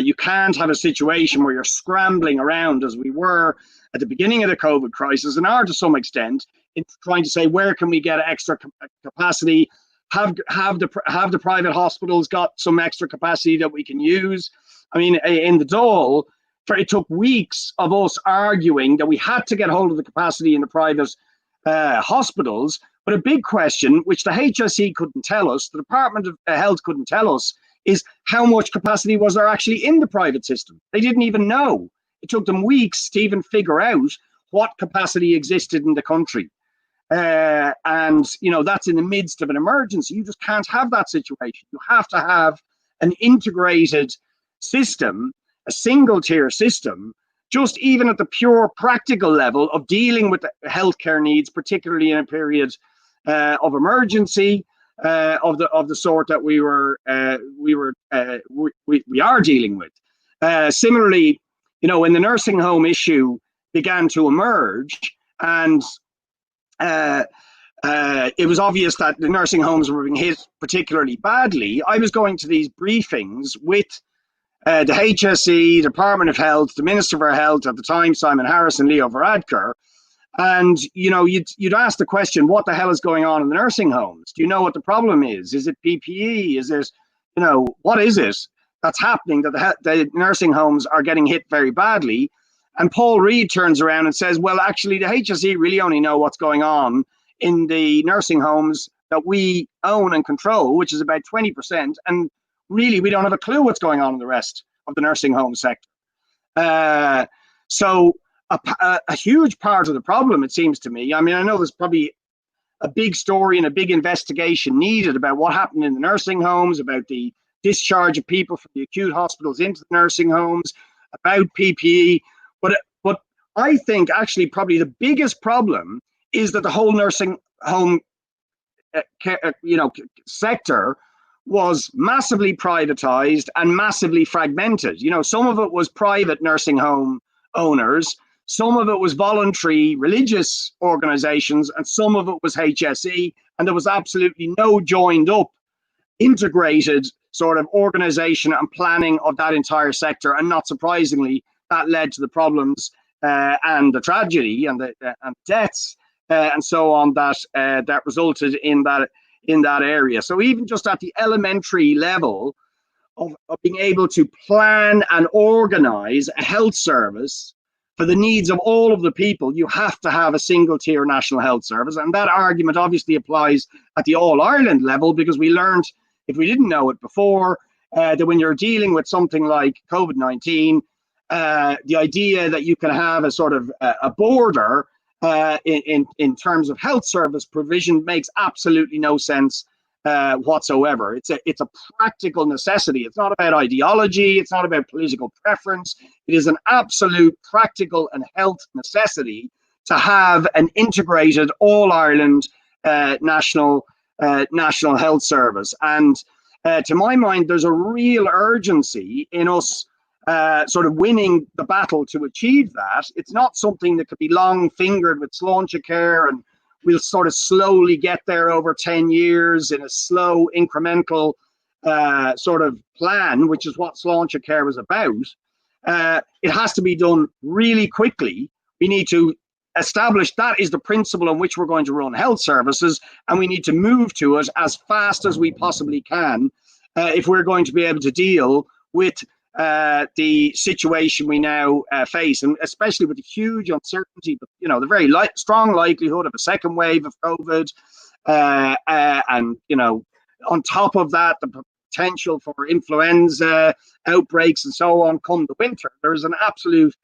You can't have a situation where you're scrambling around, as we were at the beginning of the COVID crisis, and are to some extent, in trying to say, where can we get extra capacity? Have the private hospitals got some extra capacity that we can use? I mean, in the Dáil, it took weeks of us arguing that we had to get hold of the capacity in the private hospitals. But a big question, which the HSE couldn't tell us, the Department of Health couldn't tell us, is how much capacity was there actually in the private system? They didn't even know. It took them weeks to even figure out what capacity existed in the country. And, that's in the midst of an emergency. You just can't have that situation. You have to have an integrated system, a single tier system, just even at the pure practical level of dealing with the healthcare needs, particularly in a period of emergency of the sort that we are dealing with. Similarly, when the nursing home issue began to emerge, and it was obvious that the nursing homes were being hit particularly badly, I was going to these briefings with the HSE, Department of Health, the Minister for Health at the time, Simon Harris, and Leo Varadkar. And, you'd ask the question, what the hell is going on in the nursing homes? Do you know what the problem is? Is it PPE? Is it, what is it that's happening that the nursing homes are getting hit very badly? And Paul Reid turns around and says, well, actually, the HSE really only know what's going on in the nursing homes that we own and control, which is about 20%. And really, we don't have a clue what's going on in the rest of the nursing home sector. So a huge part of the problem, it seems to me, I mean, I know there's probably a big story and a big investigation needed about what happened in the nursing homes, about the discharge of people from the acute hospitals into the nursing homes, about PPE. But I think actually probably the biggest problem is that the whole nursing home sector was massively privatized and massively fragmented. Some of it was private nursing home owners, some of it was voluntary religious organizations, and some of it was HSE, and there was absolutely no joined up, integrated sort of organization and planning of that entire sector. And not surprisingly, that led to the problems and the tragedy and the deaths and so on that resulted in that area. So even just at the elementary level of being able to plan and organize a health service for the needs of all of the people, you have to have a single tier national health service. And that argument obviously applies at the All Ireland level, because we learned, if we didn't know it before, that when you're dealing with something like COVID-19, the idea that you can have a sort of a border in terms of health service provision makes absolutely no sense whatsoever. It's a practical necessity. It's not about ideology. It's not about political preference. It is an absolute practical and health necessity to have an integrated all Ireland national health service. And to my mind, there's a real urgency in us sort of winning the battle to achieve that. It's not something that could be long fingered with Sláinte Care, and we'll sort of slowly get there over 10 years in a slow incremental sort of plan, which is what Sláinte Care was about. It has to be done really quickly. We need to establish that is the principle on which we're going to run health services, and we need to move to it as fast as we possibly can if we're going to be able to deal with the situation we now face, and especially with the huge uncertainty, but the very strong likelihood of a second wave of COVID, and on top of that, the potential for influenza outbreaks and so on come the winter. There is an absolute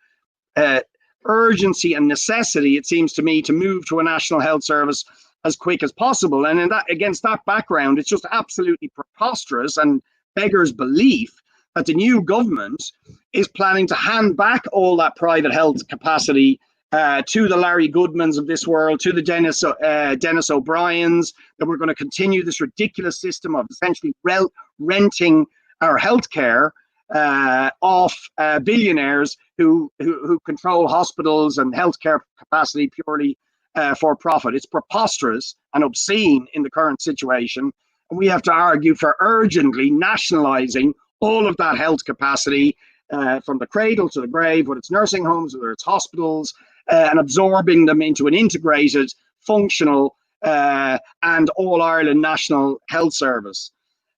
urgency and necessity, it seems to me, to move to a national health service as quick as possible. And against that background, it's just absolutely preposterous and beggars belief that the new government is planning to hand back all that private health capacity to the Larry Goodmans of this world, to the Dennis O'Briens, that we're going to continue this ridiculous system of essentially renting our healthcare off billionaires who control hospitals and healthcare capacity purely for profit. It's preposterous and obscene in the current situation, and we have to argue for urgently nationalising all of that health capacity from the cradle to the grave, whether it's nursing homes, whether it's hospitals, and absorbing them into an integrated, functional, and all Ireland national health service.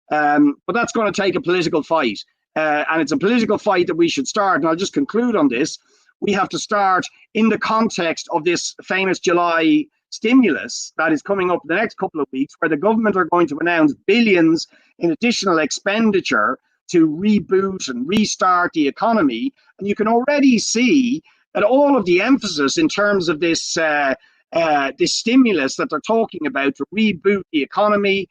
But that's going to take a political fight. And it's a political fight that we should start. And I'll just conclude on this. We have to start in the context of this famous July stimulus that is coming up in the next couple of weeks, where the government are going to announce billions in additional expenditure to reboot and restart the economy. And you can already see that all of the emphasis in terms of this stimulus that they're talking about to reboot the economy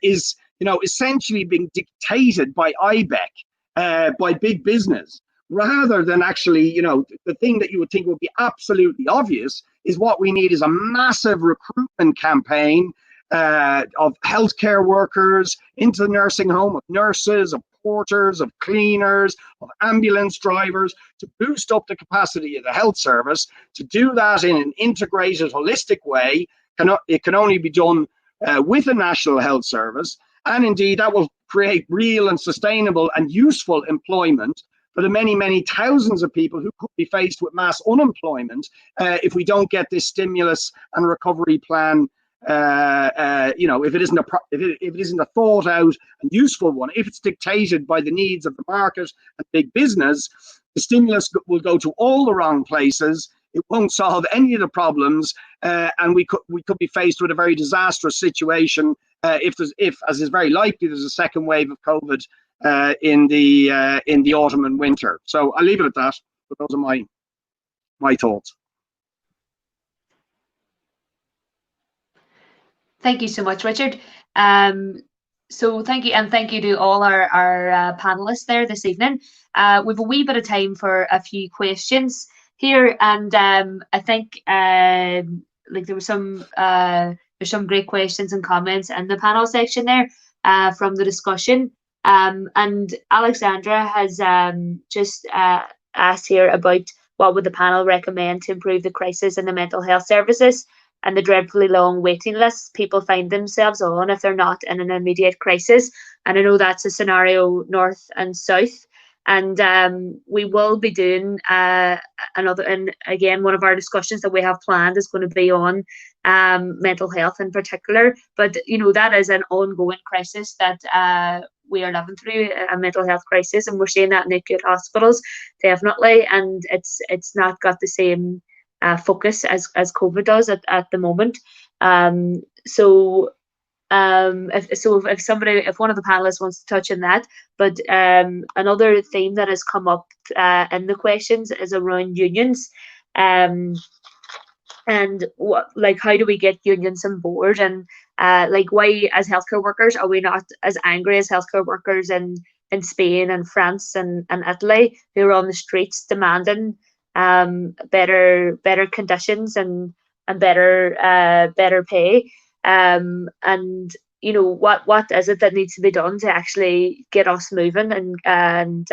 is essentially being dictated by IBEC, by big business, rather than actually, the thing that you would think would be absolutely obvious is what we need is a massive recruitment campaign of healthcare workers into the nursing home, of nurses, of porters, of cleaners, of ambulance drivers, to boost up the capacity of the health service. To do that in an integrated, holistic way, it can only be done with a national health service. And indeed, that will create real and sustainable and useful employment for the many, many thousands of people who could be faced with mass unemployment if we don't get this stimulus and recovery plan. If it isn't a thought out and useful one, if it's dictated by the needs of the market and big business, the stimulus will go to all the wrong places. It won't solve any of the problems, and we could be faced with a very disastrous situation if, as is very likely, there's a second wave of COVID in the autumn and winter. So I'll leave it at that. But those are my thoughts. Thank you so much, Richard. So thank you, and thank you to all our panelists there this evening. We've a wee bit of time for a few questions here, and I think there was there's some great questions and comments in the panel section there from the discussion. And Alexandra has just asked here about what would the panel recommend to improve the crisis in the mental health services and the dreadfully long waiting lists people find themselves on if they're not in an immediate crisis. And I know that's a scenario north and south. And we will be doing another, and again, one of our discussions that we have planned is going to be on mental health in particular. But, that is an ongoing crisis that we are living through, a mental health crisis, and we're seeing that in acute hospitals, definitely. And it's not got the same focus as COVID does at the moment. If one of the panelists wants to touch on that, but another theme that has come up in the questions is around unions. and what, like, how do we get unions on board, and like, why as healthcare workers are we not as angry as healthcare workers in Spain and France and Italy, who are on the streets demanding better conditions and better pay, and what is it that needs to be done to actually get us moving and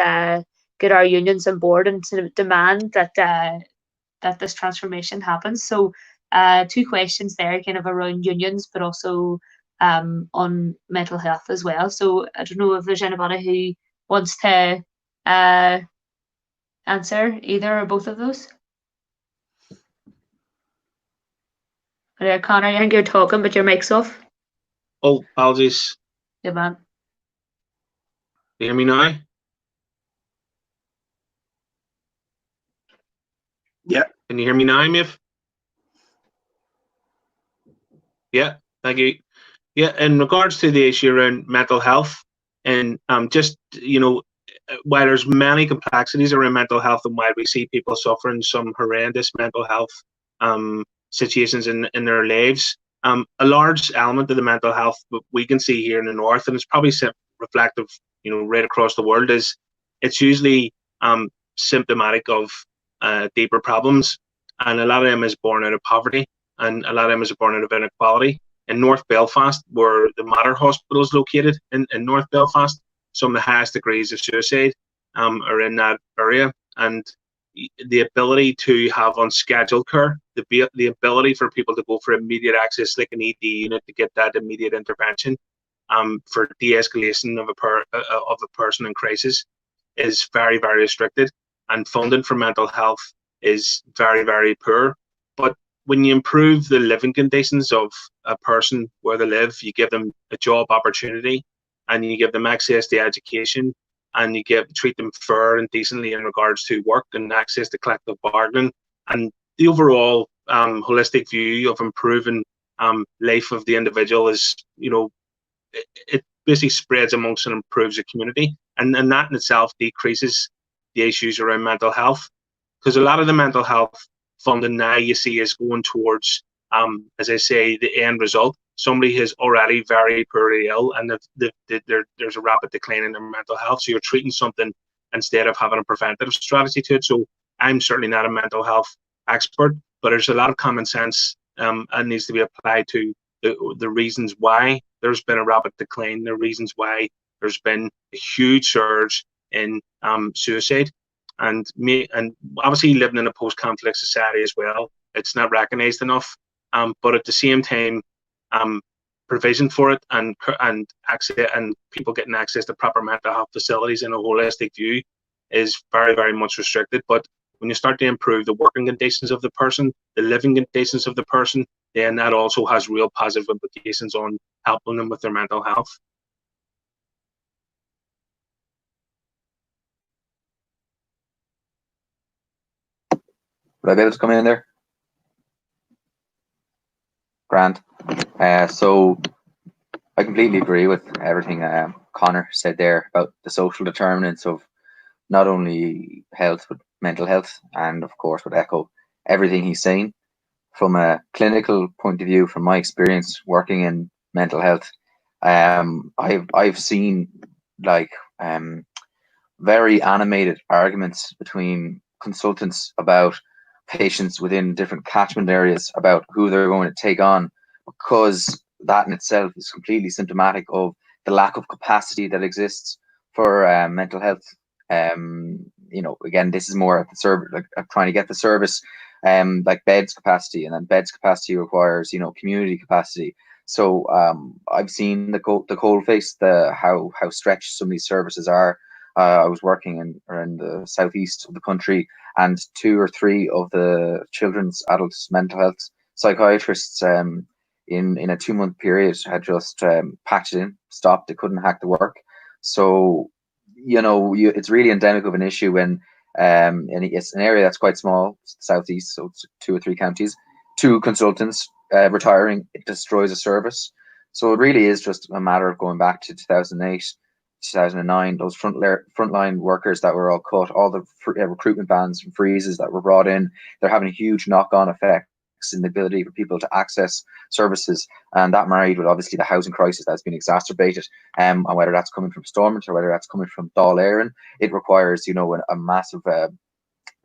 get our unions on board and to demand that this transformation happens. So, two questions there, kind of around unions, but also on mental health as well. So, I don't know if there's anybody who wants to uh, answer either or both of those. Connor, I think you're talking, but your mic's off. Oh, apologies. Good man. Can you hear me now? Yeah. Can you hear me now, Miff? Yeah, thank you. Yeah, in regards to the issue around mental health, and just, while there's many complexities around mental health and why we see people suffering some horrendous mental health situations in their lives, a large element of the mental health we can see here in the north, and it's probably reflective, right across the world, is it's usually symptomatic of deeper problems, and a lot of them is born out of poverty, and a lot of them is born out of inequality. In North Belfast, where the Mater Hospital is located, in North Belfast, some of the highest degrees of suicide are in that area. And the ability to have unscheduled care, the ability for people to go for immediate access, like an ED unit, to get that immediate intervention for de-escalation of a person in crisis, is very, very restricted. And funding for mental health is very, very poor. But when you improve the living conditions of a person where they live, you give them a job opportunity, and you give them access to education, and you treat them fair and decently in regards to work and access to collective bargaining, and the overall holistic view of improving life of the individual is, it basically spreads amongst and improves the community, and that in itself decreases the issues around mental health, because a lot of the mental health funding now you see is going towards, as I say, the end result. Somebody who's already very poorly ill, and there's a rapid decline in their mental health. So you're treating something instead of having a preventative strategy to it. So I'm certainly not a mental health expert, but there's a lot of common sense and needs to be applied to the reasons why there's been a rapid decline, the reasons why there's been a huge surge in suicide. And obviously living in a post-conflict society as well, it's not recognised enough. But at the same time, provision for it and access, and people getting access to proper mental health facilities in a holistic view is very, very much restricted. But when you start to improve the working conditions of the person, the living conditions of the person, then that also has real positive implications on helping them with their mental health. Would I be able to come in there? Grant. So I completely agree with everything Connor said there about the social determinants of not only health but mental health, and of course would echo everything he's saying. From a clinical point of view, from my experience working in mental health, I've seen like very animated arguments between consultants about patients within different catchment areas about who they're going to take on, because that in itself is completely symptomatic of the lack of capacity that exists for mental health. Again, this is more at the service, like trying to get the service, like beds capacity, and then beds capacity requires, community capacity. So I've seen the cold face, how stretched some of these services are. I was working in the southeast of the country, and 2 or 3 of the children's adults mental health psychiatrists in a 2-month period had just patched in, stopped. They couldn't hack the work. So it's really endemic of an issue when and it's an area that's quite small, southeast, so it's 2 or 3 counties, 2 consultants retiring, it destroys a service. So it really is just a matter of going back to 2008, 2009, those frontline workers that were all cut, all the recruitment bans and freezes that were brought in, they're having a huge knock-on effect and the ability for people to access services, and that married with obviously the housing crisis that's been exacerbated, and whether that's coming from Stormont or whether that's coming from Dáil Éireann, it requires, you know, a massive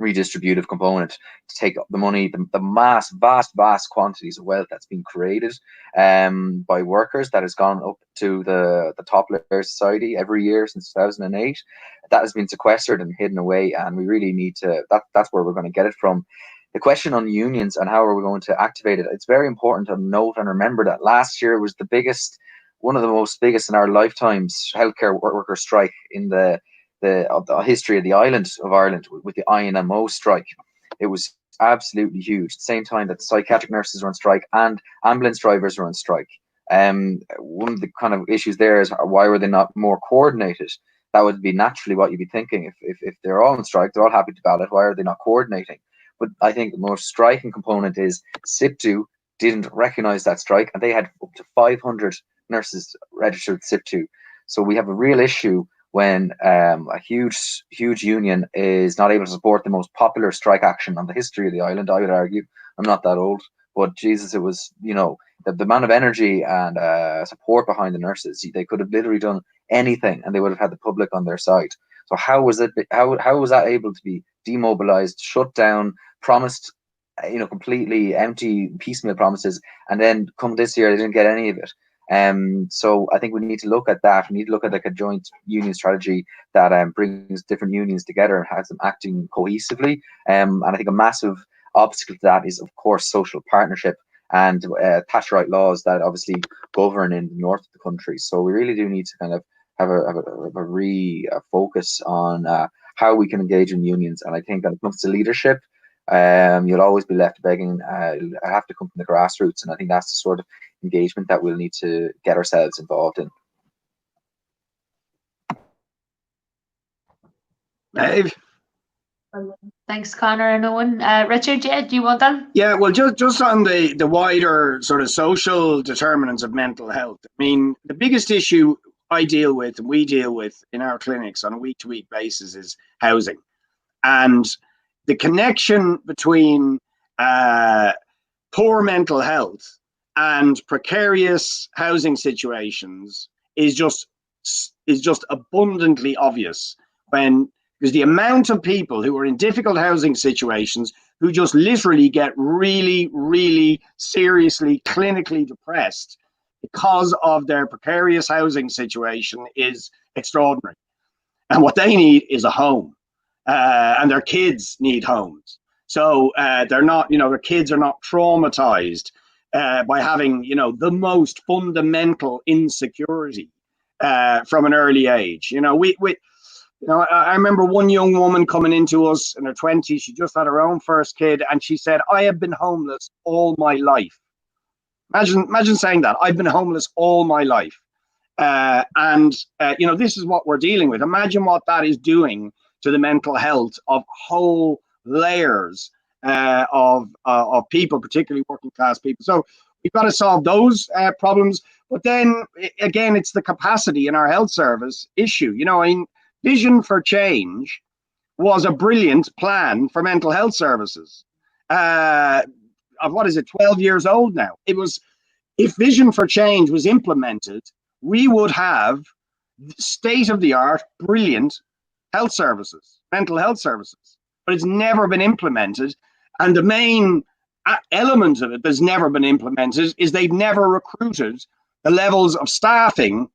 redistributive component to take the money, the vast quantities of wealth that's been created by workers that has gone up to the top layer of society every year since 2008. That has been sequestered and hidden away, and we really need to, that's where we're going to get it from. The question on unions and how are we going to activate it, it's very important to note and remember that last year was the biggest, one of the most biggest in our lifetimes, healthcare worker strike in the history of the island of Ireland, with the INMO strike. It was absolutely huge. At the same time that psychiatric nurses were on strike and ambulance drivers were on strike. One of the kind of issues there is, why were they not more coordinated? That would be naturally what you'd be thinking. If they're all on strike, they're all happy to ballot, why are they not coordinating? But I think the most striking component is SIPTU didn't recognise that strike, and they had up to 500 nurses registered with SIPTU. So we have a real issue when a huge union is not able to support the most popular strike action on the history of the island. I would argue, I'm not that old, but Jesus, it was, you know, the amount of energy and support behind the nurses. They could have literally done anything, and they would have had the public on their side. So how was it? How was that able to be demobilized, shut down, promised, you know, completely empty, piecemeal promises, and then come this year they didn't get any of it? So I think we need to look at that. We need to look at like a joint union strategy that brings different unions together and has them acting cohesively. And I think a massive obstacle to that is, of course, social partnership and Thatcherite laws that obviously govern in the north of the country. So we really do need to kind of have a focus on how we can engage in unions. And I think when it comes to leadership, you'll always be left begging. I have to come from the grassroots, and I think that's the sort of engagement that we'll need to get ourselves involved in. Dave? Thanks, Connor and Owen. Richard, yeah, do you want that? Yeah, well, just on the wider sort of social determinants of mental health. I mean, the biggest issue I deal with and we deal with in our clinics on a week-to-week basis is housing. And the connection between poor mental health and precarious housing situations is just abundantly obvious, because the amount of people who are in difficult housing situations who just literally get really, really seriously clinically depressed because of their precarious housing situation is extraordinary. And what they need is a home, and their kids need homes. So they're not, you know, their kids are not traumatized by having, you know, the most fundamental insecurity from an early age. You know, you know, I remember one young woman coming into us in her 20s. She just had her own first kid, and she said, "I have been homeless all my life." Imagine saying that. I've been homeless all my life. You know, this is what we're dealing with. Imagine what that is doing to the mental health of whole layers of people, particularly working class people. So we've got to solve those problems. But then again, it's the capacity in our health service issue. You know, I mean, Vision for Change was a brilliant plan for mental health services. What is it, 12 years old now? It was, if Vision for Change was implemented, we would have state-of-the-art, brilliant health services, mental health services. But it's never been implemented. And the main element of it that's never been implemented is they've never recruited the levels of staffing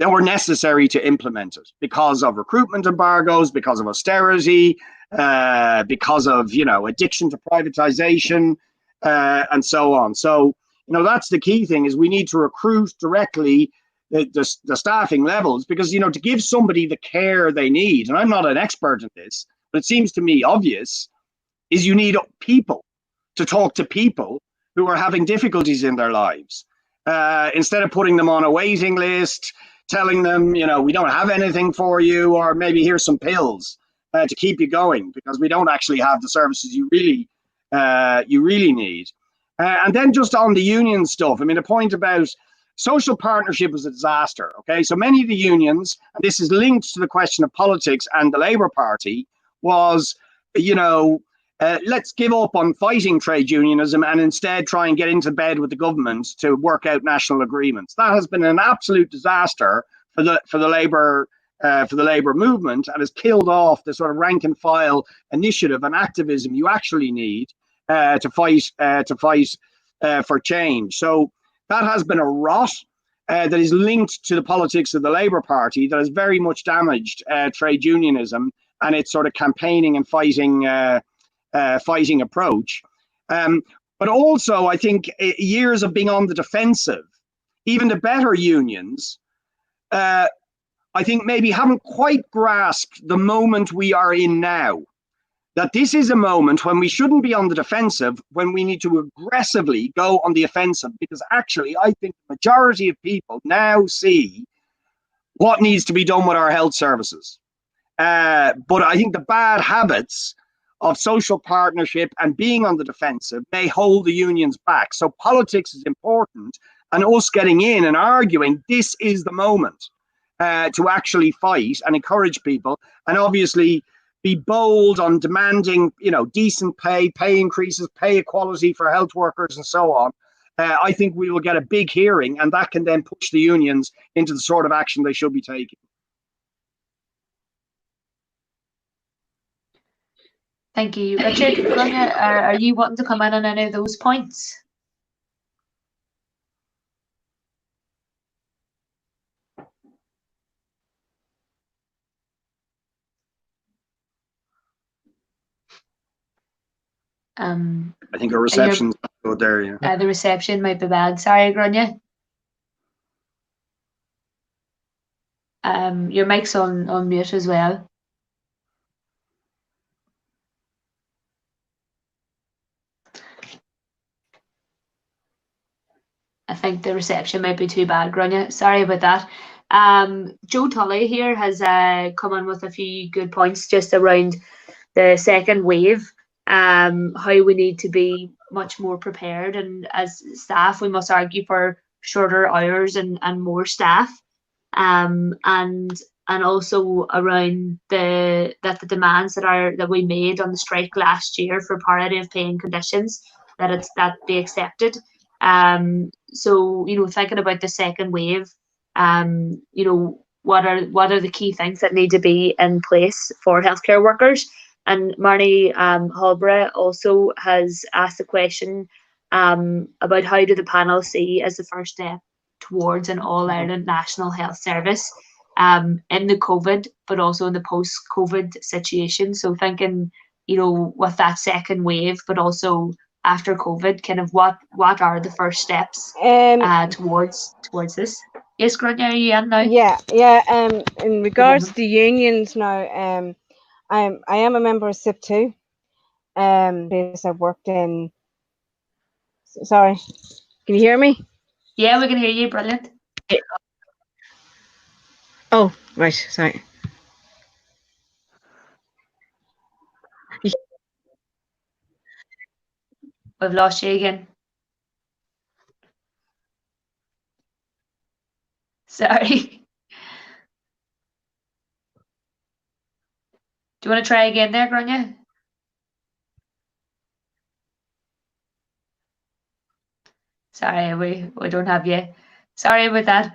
that were necessary to implement it, because of recruitment embargoes, because of austerity, because of, you know, addiction to privatization, and so on. So, you know, that's the key thing, is we need to recruit directly the staffing levels, because, you know, to give somebody the care they need, and I'm not an expert in this, but it seems to me obvious, is you need people to talk to people who are having difficulties in their lives. Instead of putting them on a waiting list, telling them, you know, we don't have anything for you, or maybe here's some pills to keep you going, because we don't actually have the services you really need. And then just on the union stuff, I mean, the point about social partnership was a disaster. Okay, so many of the unions, and this is linked to the question of politics and the Labour Party, was, you know, let's give up on fighting trade unionism and instead try and get into bed with the government to work out national agreements. That has been an absolute disaster for the labour movement, and has killed off the sort of rank and file initiative and activism you actually need to fight for change. So that has been a rot that is linked to the politics of the Labour Party that has very much damaged trade unionism and its sort of campaigning and fighting approach. But also, I think years of being on the defensive, even the better unions, I think maybe haven't quite grasped the moment we are in now. That this is a moment when we shouldn't be on the defensive, when we need to aggressively go on the offensive, because actually I think the majority of people now see what needs to be done with our health services. But I think the bad habits of social partnership and being on the defensive may hold the unions back. So politics is important, and us getting in and arguing this is the moment to actually fight and encourage people, and obviously be bold on demanding, decent pay increases, pay equality for health workers and so on. I think we will get a big hearing, and that can then push the unions into the sort of action they should be taking. Thank you. Richard, Grania, are you wanting to come in on any of those points? I think our reception's good there, yeah. The reception might be bad. Sorry, Grania. Your mic's on mute as well. I think the reception might be too bad, Grania. Sorry about that. Joe Tully here has come on with a few good points just around the second wave, how we need to be much more prepared, and as staff we must argue for shorter hours and more staff, and also around the demands that we made on the strike last year for parity of pay and conditions, that be accepted. So thinking about the second wave, what are the key things that need to be in place for healthcare workers? And Marnie Halborough also has asked a question about how do the panel see as the first step towards an all-Ireland national health service in the COVID, but also in the post-COVID situation. So thinking, with that second wave, but also after COVID, kind of what are the first steps towards this? Yes, Grania, are you in now? Yeah. In regards to the unions now, I am a member of SIP2. I've worked in. Sorry, can you hear me? Yeah, we can hear you. Brilliant. Oh, right. Sorry. We've lost you again. Sorry. Do you want to try again there, Grania? Sorry, we don't have you. Sorry about that.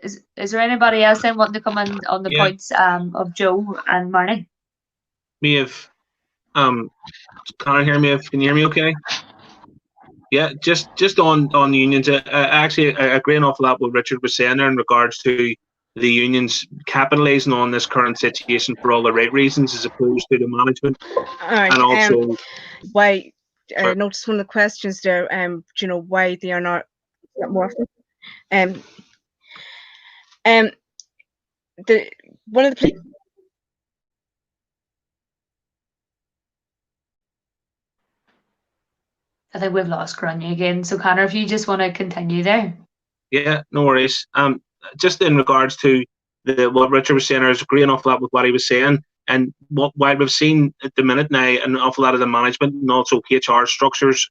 Is there anybody else then wanting to come on the points of Joe and Marnie? Maeve, can I hear Maeve? Can you hear me okay? Yeah, just on the unions, actually I agree an awful lot what Richard was saying there in regards to the unions capitalising on this current situation for all the right reasons as opposed to the management. All right, and also why I noticed one of the questions there, why they are not more one of the I think we've lost Grania again. So Connor, if you just want to continue there. Yeah, no worries. Just in regards to what Richard was saying, I was agreeing an awful lot with what he was saying. And while we've seen at the minute now an awful lot of the management and also HR structures,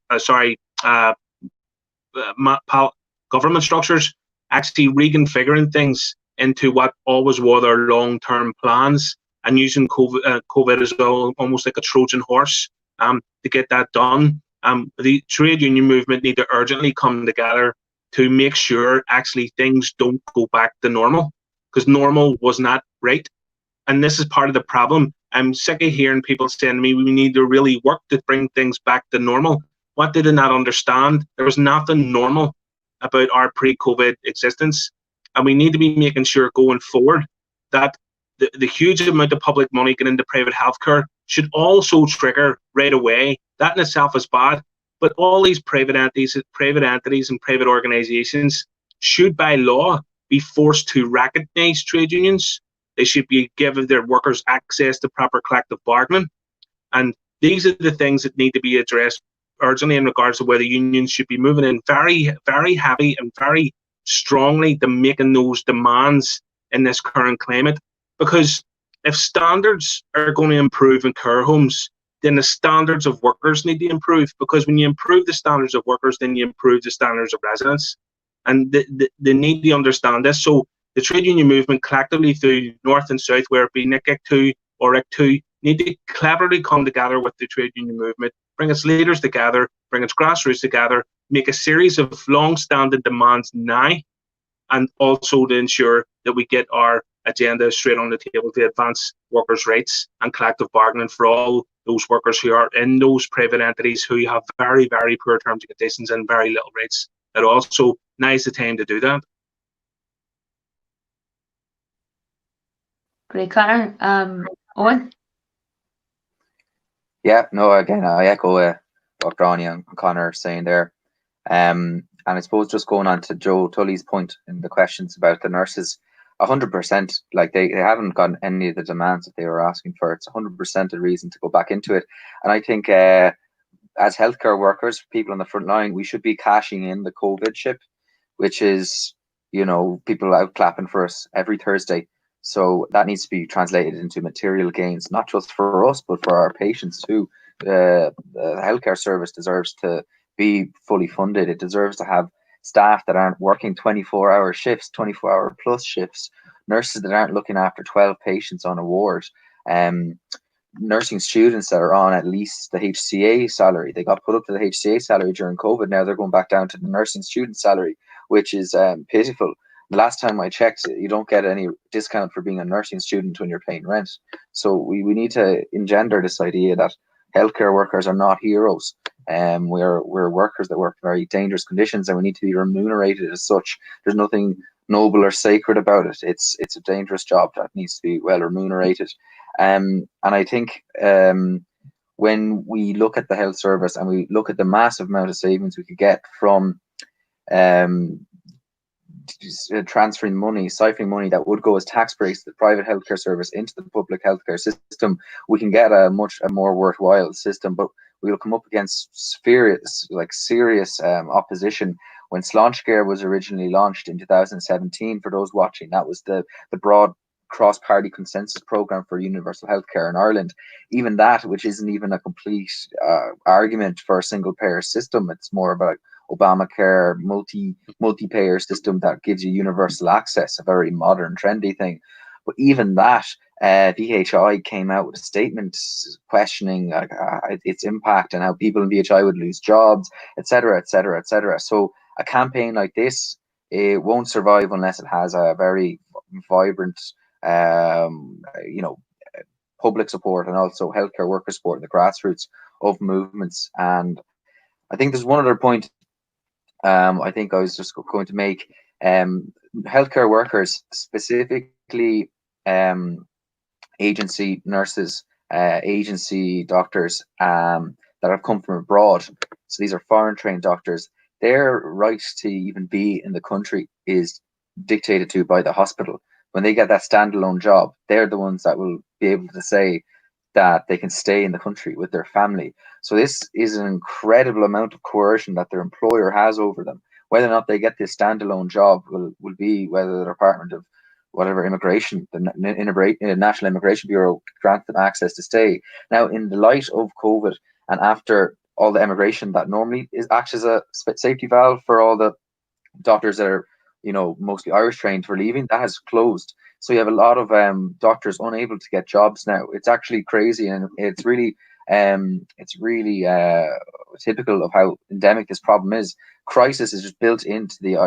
government structures, actually reconfiguring things into what always were their long-term plans. and using COVID as almost like a Trojan horse to get that done. The trade union movement need to urgently come together to make sure actually things don't go back to normal, because normal was not right. And this is part of the problem. I'm sick of hearing people saying to me, we need to really work to bring things back to normal. What they did not understand, there was nothing normal about our pre-COVID existence. And we need to be making sure going forward that the huge amount of public money getting into private healthcare should also trigger right away. That in itself is bad. But all these private entities and private organizations should by law be forced to recognize trade unions. They should be giving their workers access to proper collective bargaining. And these are the things that need to be addressed urgently in regards to whether unions should be moving in very, very heavy and very strongly to making those demands in this current climate. Because if standards are going to improve in care homes, then the standards of workers need to improve. Because when you improve the standards of workers, then you improve the standards of residents. And they need to understand this. So the trade union movement collectively through North and South, where it be NIC 2 or RIC 2, need to cleverly come together with the trade union movement, bring its leaders together, bring its grassroots together, make a series of long-standing demands now, and also to ensure that we get our agenda straight on the table to advance workers' rights and collective bargaining for all those workers who are in those private entities who have very, very poor terms and conditions and very little rights. And also, now is the time to do that. Great, Connor. Owen? Yeah, no, again, I echo what Ronnie and Connor are saying there. And I suppose just going on to Joe Tully's point in the questions about the nurses, 100%, like they haven't gotten any of the demands that they were asking for. It's 100% a reason to go back into it. And I think as healthcare workers, people on the front line, we should be cashing in the COVID ship, which is, people out clapping for us every Thursday. So that needs to be translated into material gains, not just for us, but for our patients too. The healthcare service deserves to be fully funded. It deserves to have staff that aren't working 24-hour shifts, 24-hour plus shifts, nurses that aren't looking after 12 patients on a ward, nursing students that are on at least the HCA salary. They got put up to the HCA salary during COVID. Now they're going back down to the nursing student salary, which is pitiful. The last time I checked, you don't get any discount for being a nursing student when you're paying rent. So we need to engender this idea that healthcare workers are not heroes. We're workers that work in very dangerous conditions, and we need to be remunerated as such. There's nothing noble or sacred about it. It's a dangerous job that needs to be well remunerated. And I think when we look at the health service and we look at the massive amount of savings we could get from transferring money, siphoning money that would go as tax breaks to the private healthcare service into the public healthcare system, we can get a more worthwhile system. But we'll come up against serious opposition. When Sláintecare was originally launched in 2017, for those watching, that was the broad cross-party consensus program for universal healthcare in Ireland. Even that, which isn't even a complete argument for a single-payer system, it's more about Obamacare, multi-payer system that gives you universal access, a very modern, trendy thing. But even that, VHI came out with a statement questioning its impact and how people in VHI would lose jobs, etc., etc., etc. So a campaign like this, it won't survive unless it has a very vibrant, public support and also healthcare worker support in the grassroots of movements. And I think there's one other point I think I was just going to make. Healthcare workers, specifically agency nurses, agency doctors that have come from abroad. So these are foreign trained doctors. Their right to even be in the country is dictated to by the hospital. When they get that standalone job, they're the ones that will be able to say that they can stay in the country with their family. So this is an incredible amount of coercion that their employer has over them. Whether or not they get this standalone job will be whether the Department of whatever immigration, the National Immigration Bureau, grant them access to stay. Now, in the light of COVID and after all the immigration that normally acts as a safety valve for all the doctors that are mostly Irish trained were leaving. That has closed. So you have a lot of doctors unable to get jobs now. It's actually crazy, and it's really typical of how endemic this problem is. Crisis is just built into the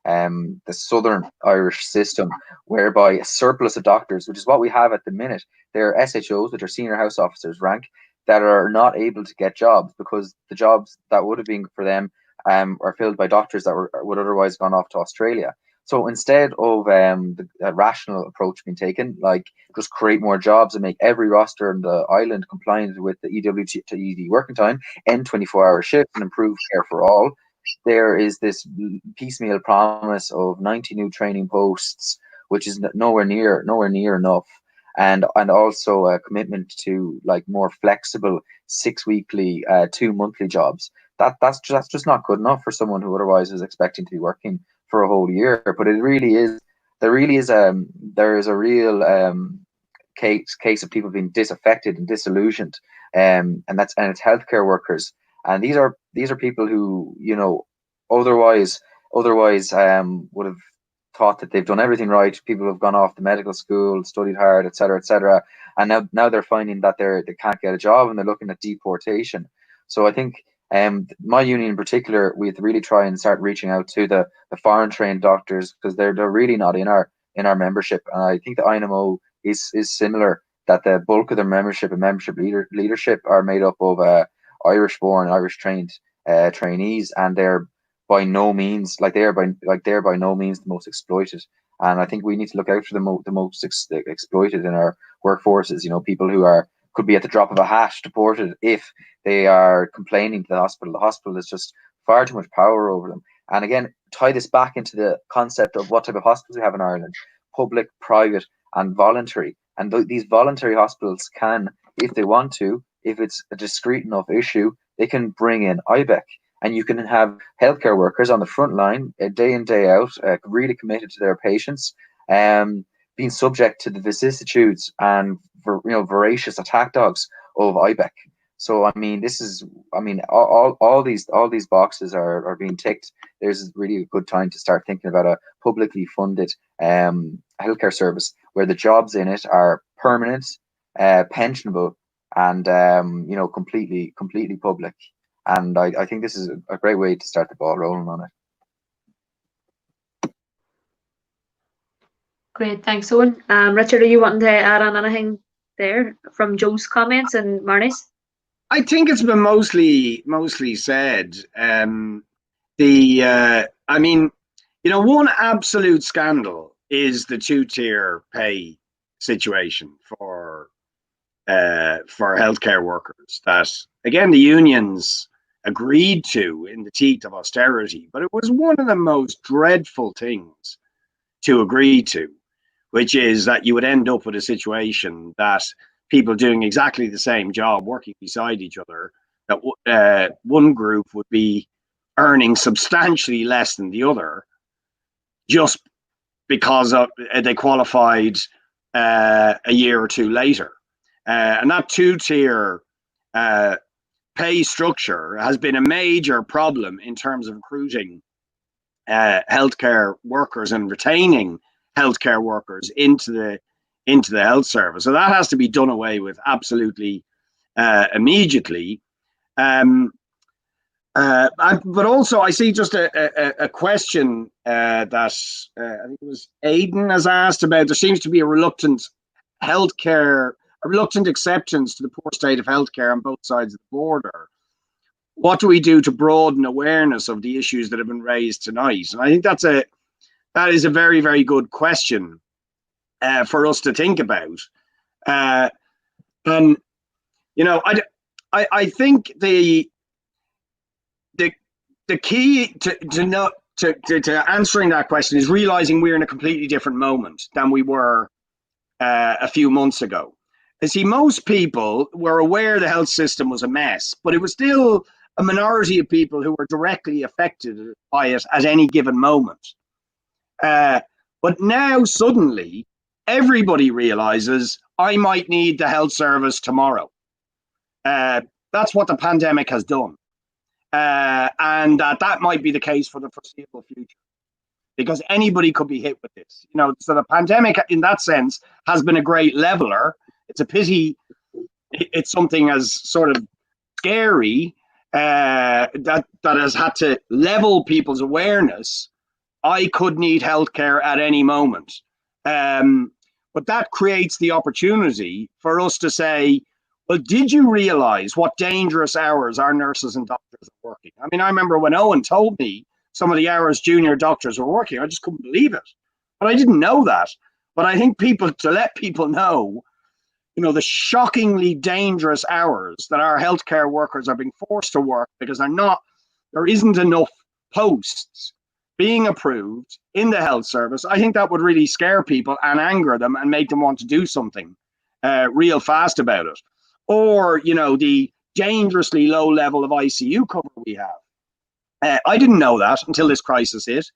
the Southern Irish system, whereby a surplus of doctors, which is what we have at the minute, they're SHOs, which are senior house officers rank, that are not able to get jobs because the jobs that would have been for them are filled by doctors that would otherwise have gone off to Australia. So instead of the rational approach being taken, like just create more jobs and make every roster in the island compliant with the EWT to ED working time, end 24-hour shift, and improve care for all, there is this piecemeal promise of 90 new training posts, which is nowhere near enough, and also a commitment to like more flexible 6 weekly, 2 monthly jobs. That's just not good enough for someone who otherwise is expecting to be working for a whole year. But it really is there is a real case of people being disaffected and disillusioned, and it's healthcare workers, and these are people who otherwise would have thought that they've done everything right. People have gone off to medical school, studied hard, etc., etc., and now they're finding that they can't get a job and they're looking at deportation. So I think my union in particular, we have to really try and start reaching out to the foreign trained doctors, because they're really not in our membership. And I think the INMO is similar, that the bulk of their membership and leadership are made up of Irish born, Irish trained trainees, and they're by no means they're by no means the most exploited. And I think we need to look out for the most exploited in our workforces. People who could be at the drop of a hat deported if they are complaining to the hospital. The hospital is just far too much power over them. And again, tie this back into the concept of what type of hospitals we have in Ireland: public, private, and voluntary. And these voluntary hospitals can, if they want to, if it's a discrete enough issue, they can bring in IBEC. And you can have healthcare workers on the front line, day in, day out, really committed to their patients, being subject to the vicissitudes and voracious attack dogs of IBEC. So all these boxes are being ticked. There's really a good time to start thinking about a publicly funded healthcare service where the jobs in it are permanent, pensionable, and completely public. And I think this is a great way to start the ball rolling on it. Great, thanks, Owen. Richard, are you wanting to add on anything there from Joe's comments and Marnie's? I think it's been mostly said. One absolute scandal is the two-tier pay situation for healthcare workers. That, again, the unions agreed to in the teeth of austerity, but it was one of the most dreadful things to agree to, which is that you would end up with a situation that people doing exactly the same job, working beside each other, that one group would be earning substantially less than the other just because they qualified a year or two later. And that two-tier pay structure has been a major problem in terms of recruiting healthcare workers and retaining healthcare workers into the health service. So that has to be done away with absolutely immediately. But also, I see just a question that I think it was Aidan has asked about. There seems to be a reluctant acceptance to the poor state of healthcare on both sides of the border. What do we do to broaden awareness of the issues that have been raised tonight? And I think that is a very, very good question for us to think about. And I think the key to answering that question is realizing we're in a completely different moment than we were a few months ago. You see, most people were aware the health system was a mess, but it was still a minority of people who were directly affected by it at any given moment. But now suddenly everybody realizes I might need the health service tomorrow. That's what the pandemic has done. And that might be the case for the foreseeable future. because anybody could be hit with this. You know, so the pandemic, in that sense, has been a great leveler. It's a pity it's something as sort of scary that has had to level people's awareness. I could need healthcare at any moment. But that creates the opportunity for us to say, well, did you realize what dangerous hours our nurses and doctors are working? I mean, I remember when Owen told me some of the hours junior doctors were working, I just couldn't believe it. But I didn't know that. But I think to let people know, you know, the shockingly dangerous hours that our healthcare workers are being forced to work because there isn't enough posts being approved in the health service. I think that would really scare people and anger them and make them want to do something real fast about it. Or, you know, the dangerously low level of ICU cover we have. I didn't know that until this crisis hit,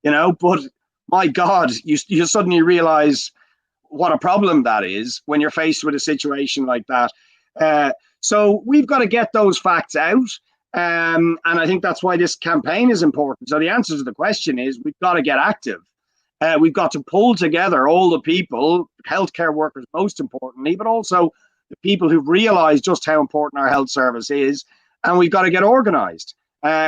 you know, but my God, you suddenly realize what a problem that is when you're faced with a situation like that. So we've got to get those facts out. And I think that's why this campaign is important. So the answer to the question is we've got to get active. We've got to pull together all the people, healthcare workers most importantly, but also the people who've realized just how important our health service is. And we've got to get organized.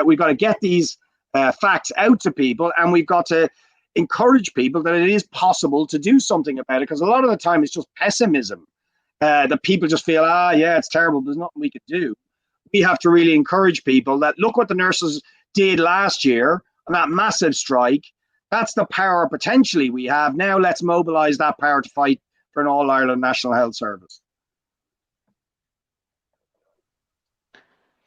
We've got to get these facts out to people, and we've got to encourage people that it is possible to do something about it, because a lot of the time it's just pessimism that people just feel, yeah, it's terrible, there's nothing we can do. We have to really encourage people that look what the nurses did last year on that massive strike. That's the power potentially we have. Now let's mobilize that power to fight for an All-Ireland National Health Service.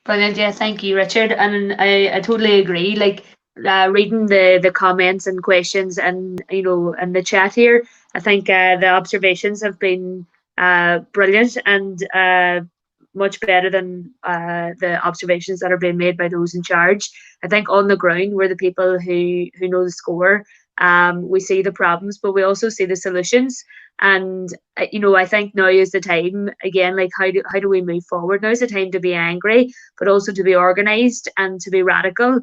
Brilliant. Yeah, thank you, Richard. And I totally agree. Like reading the comments and questions and, you know, and the chat here, I think the observations have been brilliant and much better than the observations that are being made by those in charge. I think on the ground, we're the people who know the score. We see the problems, but we also see the solutions. And you know, I think now is the time again. Like, how do we move forward? Now is the time to be angry, but also to be organised and to be radical.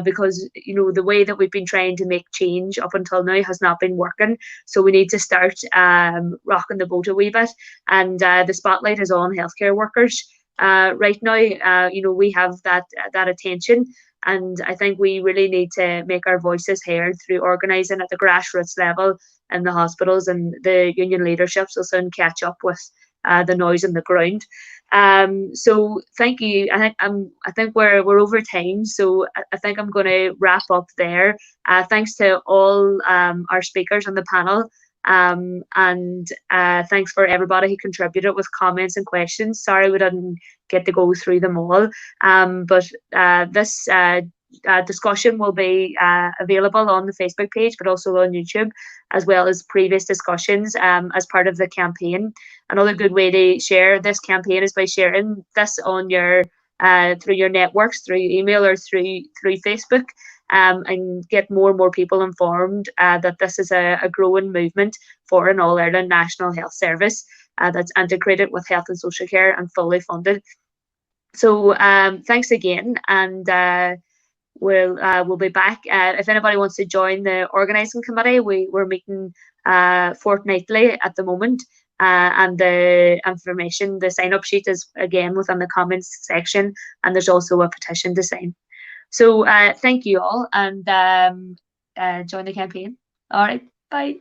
Because you know the way that we've been trying to make change up until now has not been working. So we need to start rocking the boat a wee bit. And the spotlight is on healthcare workers right now. You know, we have that attention. And I think we really need to make our voices heard through organising at the grassroots level in the hospitals, and the union leaderships will soon catch up with the noise on the ground. So thank you. I think we're over time, so I think I'm going to wrap up there. Thanks to all our speakers on the panel. And thanks for everybody who contributed with comments and questions. Sorry we didn't get to go through them all, but this discussion will be available on the Facebook page, but also on YouTube, as well as previous discussions as part of the campaign. Another good way to share this campaign is by sharing this on your through your networks, through email or through Facebook. And get more and more people informed that this is a growing movement for an All-Ireland National Health Service that's integrated with health and social care and fully funded. So thanks again, and we'll be back. If anybody wants to join the organising committee, we're meeting fortnightly at the moment. And the information, the sign-up sheet is again within the comments section, and there's also a petition to sign. So thank you all, and join the campaign. All right, bye.